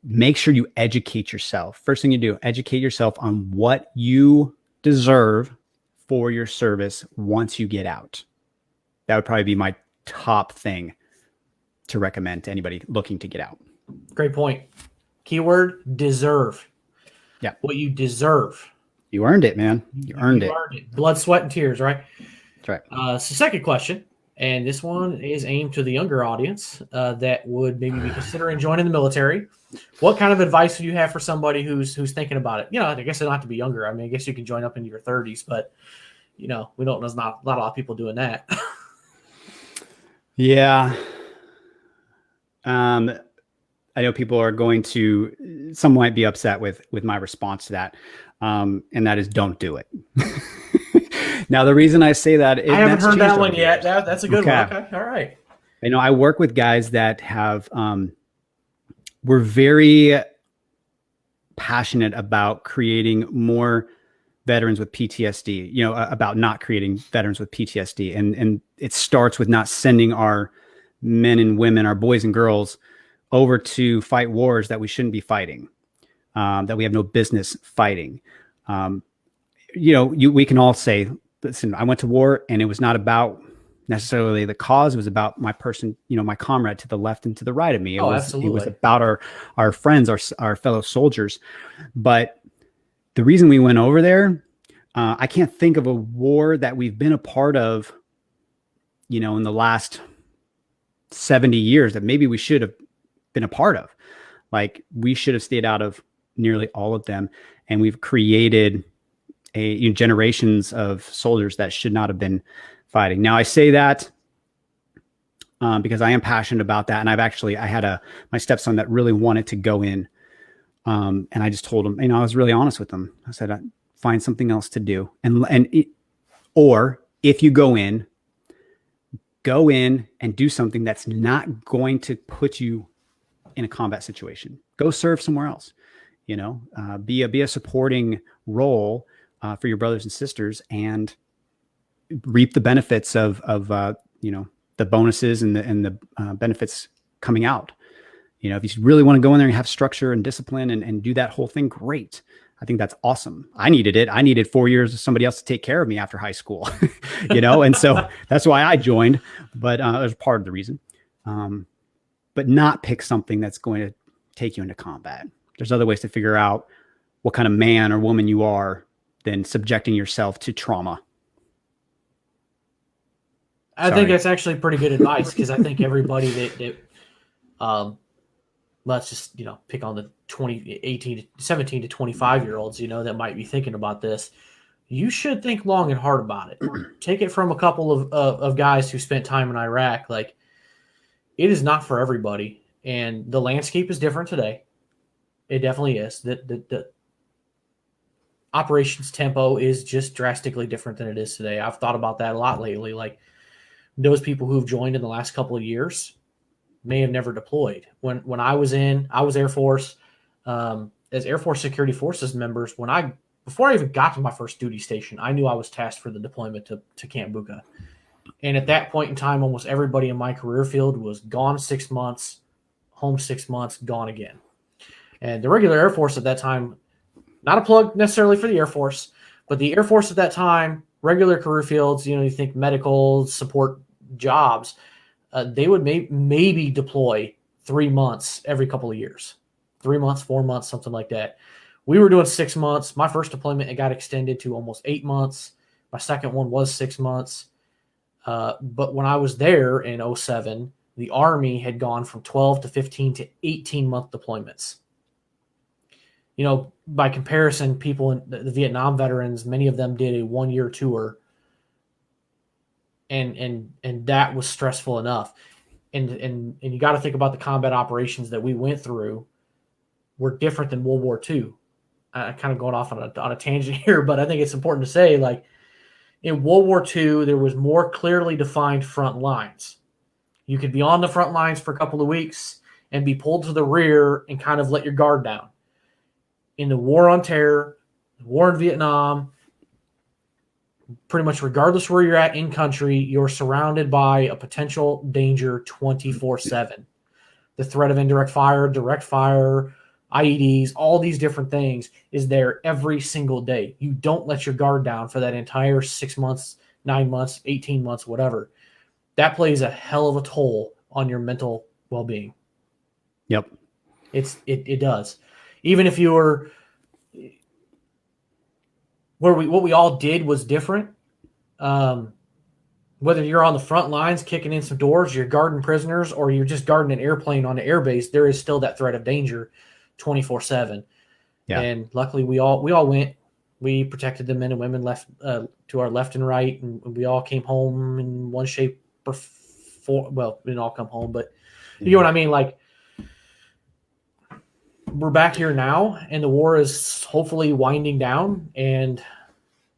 make sure you educate yourself. First thing you do, educate yourself on what you deserve for your service once you get out. That would probably be my top thing to recommend to anybody looking to get out. Great point. Keyword, deserve. Yeah. What you deserve. You earned it, man. You earned it. Blood, sweat, and tears, right? That's right. So second question, And this one is aimed to the younger audience that would maybe be considering joining the military. What kind of advice do you have for somebody who's thinking about it? I guess they don't have to be younger. I mean, I guess you can join up into your 30s, but we don't. There's not a lot of people doing that. Yeah. I know people are going to, some might be upset with my response to that. And that is, don't do it. Now, the reason I say that, I haven't heard that one yet. That's a good one. Okay. All right. I work with guys that have, we're very passionate about creating more veterans with PTSD, about not creating veterans with PTSD. And it starts with not sending our men and women, our boys and girls, over to fight wars that we shouldn't be fighting, that we have no business fighting. We can all say, listen, I went to war and it was not about necessarily the cause. It was about my person, my comrade to the left and to the right of me. It was about our friends, our fellow soldiers. But the reason we went over there, I can't think of a war that we've been a part of, in the last 70 years that maybe we should have been a part of. Like, we should have stayed out of nearly all of them. And we've created generations of soldiers that should not have been fighting. Now, I say that because I am passionate about that. And I had my stepson that really wanted to go in. And I just told him, I was really honest with him. I said, find something else to do. Or if you go in and do something that's not going to put you in a combat situation. Go serve somewhere else, be a supporting role for your brothers and sisters, and reap the benefits of the bonuses and the benefits coming out. If you really want to go in there and have structure and discipline and do that whole thing, great. I think that's awesome. I needed it. I needed 4 years of somebody else to take care of me after high school, and so that's why I joined, but it was part of the reason. But not pick something that's going to take you into combat. There's other ways to figure out what kind of man or woman you are than subjecting yourself to trauma. I think that's actually pretty good advice, because I think everybody that let's just, pick on the 17 to 25 year olds, that might be thinking about this. You should think long and hard about it. Take it from a couple of guys who spent time in Iraq. Like, it is not for everybody, and the landscape is different today. It definitely is. The operations tempo is just drastically different than it is today. I've thought about that a lot lately. Like, those people who've joined in the last couple of years may have never deployed. When I was Air Force, as Air Force Security Forces members. Before I even got to my first duty station, I knew I was tasked for the deployment to Camp Bucca. And at that point in time, almost everybody in my career field was gone 6 months, home 6 months, gone again. And the regular Air Force at that time, not a plug necessarily for the Air Force, but the Air Force at that time, regular career fields, you think medical support jobs, they would maybe deploy 3 months every couple of years, 3 months, 4 months, something like that. We were doing 6 months. My first deployment, it got extended to almost 8 months. My second one was 6 months. But when I was there in 2007, the Army had gone from 12 to 15 to 18-month deployments. By comparison, people in the Vietnam veterans, many of them did a 1-year tour, and that was stressful enough. And you got to think about the combat operations that we went through were different than World War II. I'm kind of going off on a tangent here, but I think it's important to say, like, in World War II, there was more clearly defined front lines. You could be on the front lines for a couple of weeks and be pulled to the rear and kind of let your guard down. In the War on Terror, the war in Vietnam, pretty much regardless where you're at in country, you're surrounded by a potential danger 24/7. The threat of indirect fire, direct fire, IEDs, all these different things is there every single day. You don't let your guard down for that entire 6 months, 9 months, 18 months, whatever. That plays a hell of a toll on your mental well-being. Yep. It does. Even if you were what we all did was different. whether you're on the front lines kicking in some doors, you're guarding prisoners, or you're just guarding an airplane on the airbase, there is still that threat of danger 24/7. Yeah. And luckily we all went. We protected the men and women left to our left and right, and we all came home in one shape or form. Well, we didn't all come home, but you know what I mean? Like, we're back here now, and the war is hopefully winding down, and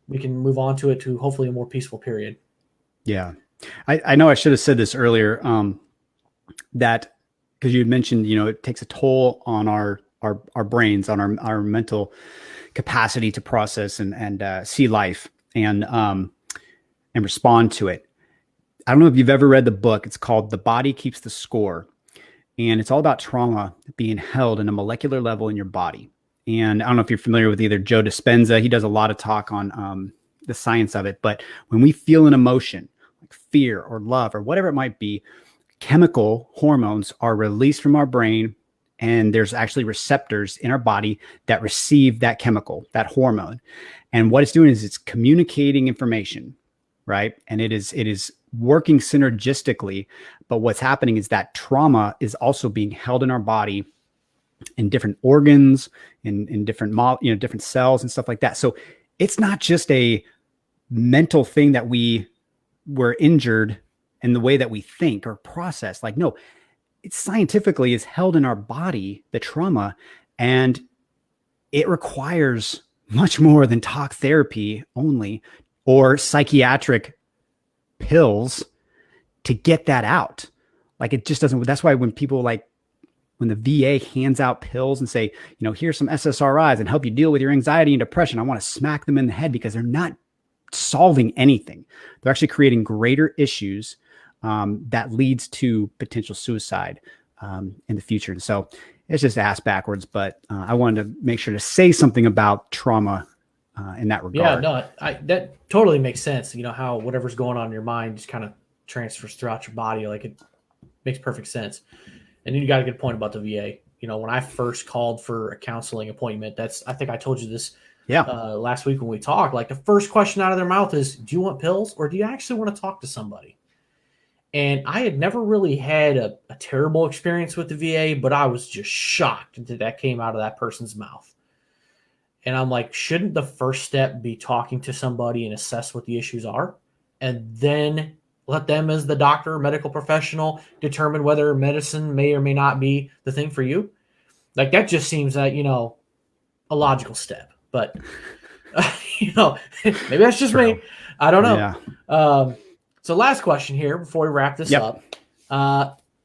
we can move on to hopefully a more peaceful period. Yeah. I know I should have said this earlier, that because you had mentioned, it takes a toll on our brains, on our mental capacity to process and see life and respond to it. I don't know if you've ever read the book. It's called The Body Keeps the Score. And it's all about trauma being held in a molecular level in your body. And I don't know if you're familiar with either Joe Dispenza. He does a lot of talk on the science of it. But when we feel an emotion, like fear or love or whatever it might be, chemical hormones are released from our brain. And there's actually receptors in our body that receive that chemical, that hormone. And what it's doing is it's communicating information, right? And it is working synergistically. But what's happening is that trauma is also being held in our body in different organs, in different different cells and stuff like that. So it's not just a mental thing that we were injured in the way that we think or process. Like, no, it scientifically is held in our body, the trauma, and it requires much more than talk therapy only or psychiatric pills to get that out. Like, it just doesn't. That's why when people when the VA hands out pills and say, here's some SSRIs and help you deal with your anxiety and depression, I want to smack them in the head, because they're not solving anything. They're actually creating greater issues that leads to potential suicide in the future. And so it's just ass backwards, but I wanted to make sure to say something about trauma in that regard. Yeah, no, that totally makes sense. How whatever's going on in your mind just kind of transfers throughout your body. Like, it makes perfect sense. And then you got a good point about the VA. When I first called for a counseling appointment, I think I told you this last week when we talked, like, the first question out of their mouth is, do you want pills, or do you actually want to talk to somebody? And I had never really had a terrible experience with the VA, but I was just shocked that came out of that person's mouth. And I'm like, shouldn't the first step be talking to somebody and assess what the issues are? And then let them, as the doctor or medical professional, determine whether medicine may or may not be the thing for you. Like, that just seems like, a logical step. But, maybe that's just me. I don't know. Yeah. So last question here before we wrap this up.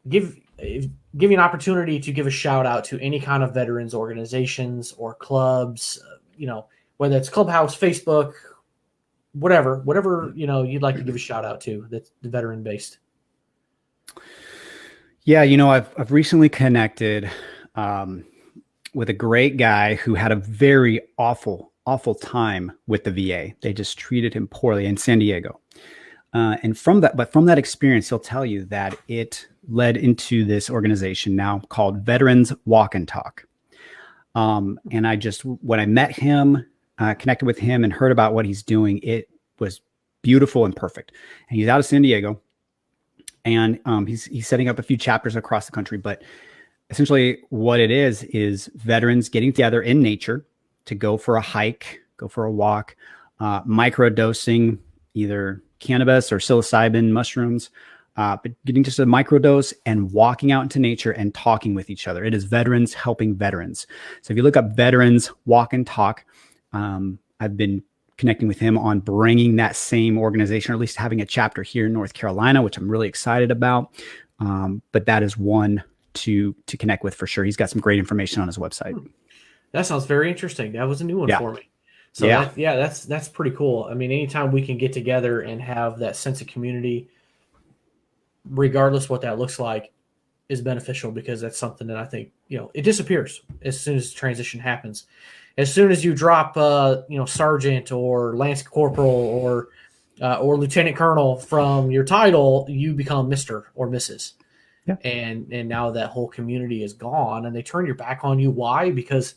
Give you an opportunity to give a shout out to any kind of veterans organizations or clubs, whether it's Clubhouse, Facebook, whatever, you'd like to give a shout out to that's veteran based. Yeah. I've recently connected with a great guy who had a very awful time with the VA. They just treated him poorly in San Diego. And from that experience, he'll tell you that it led into this organization now called Veterans Walk and Talk. And when I met him, connected with him and heard about what he's doing, it was beautiful and perfect. And he's out of San Diego, and he's setting up a few chapters across the country. But essentially what it is veterans getting together in nature to go for a hike, go for a walk, microdosing either cannabis or psilocybin mushrooms, but getting just a microdose and walking out into nature and talking with each other. It is veterans helping veterans. So if you look up Veterans Walk and Talk, I've been connecting with him on bringing that same organization, or at least having a chapter here in North Carolina, which I'm really excited about. But that is one to connect with for sure. He's got some great information on his website. That sounds very interesting. That was a new one for me. So that's pretty cool. I mean, anytime we can get together and have that sense of community, regardless what that looks like, is beneficial, because that's something that I think, it disappears as soon as transition happens. As soon as you drop, sergeant or lance corporal or lieutenant colonel from your title, you become Mr. or Mrs. Yeah. And now that whole community is gone, and they turn your back on you. Why? Because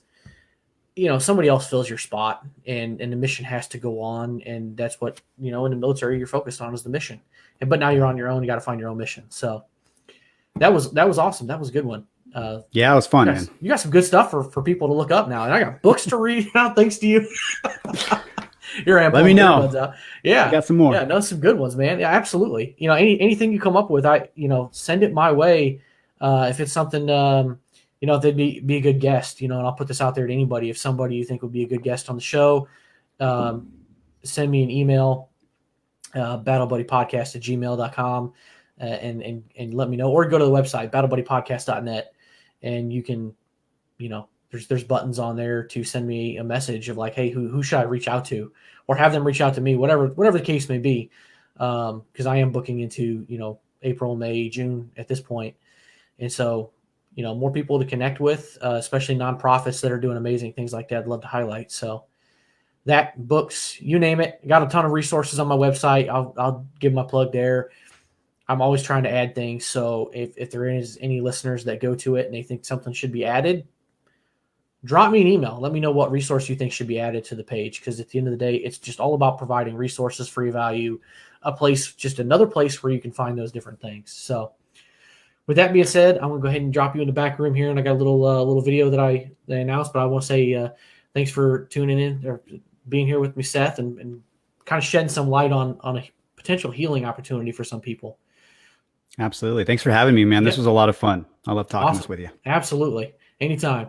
somebody else fills your spot, and the mission has to go on. And that's what, in the military you're focused on is the mission. But now you're on your own. You got to find your own mission. So that was awesome. That was a good one. Yeah, it was fun, man. You got some good stuff for people to look up now. And I got books to read now, thanks to you. Let me know. Yeah. I got some more. Yeah, no, some good ones, man. Yeah, absolutely. Anything you come up with, send it my way. If it's something, if they'd be a good guest, and I'll put this out there to anybody. If somebody you think would be a good guest on the show, send me an email, battlebuddypodcast@gmail.com, and let me know, or go to the website, battlebuddypodcast.net, and you can, there's buttons on there to send me a message of like, hey, who should I reach out to, or have them reach out to me, whatever the case may be. Because I am booking into, April, May, June at this point. And so, more people to connect with, especially nonprofits that are doing amazing things like that. I'd love to highlight. So that, books, you name it. Got a ton of resources on my website. I'll give my plug there. I'm always trying to add things. So if there is any listeners that go to it and they think something should be added, drop me an email. Let me know what resource you think should be added to the page. Because at the end of the day, it's just all about providing resources, free value, just another place where you can find those different things. So with that being said, I'm going to go ahead and drop you in the back room here. And I got a little video that I announced, but I want to say thanks for tuning in or being here with me, Seth, and kind of shedding some light on a potential healing opportunity for some people. Absolutely. Thanks for having me, man. This was a lot of fun. I love talking this with you. Absolutely. Anytime.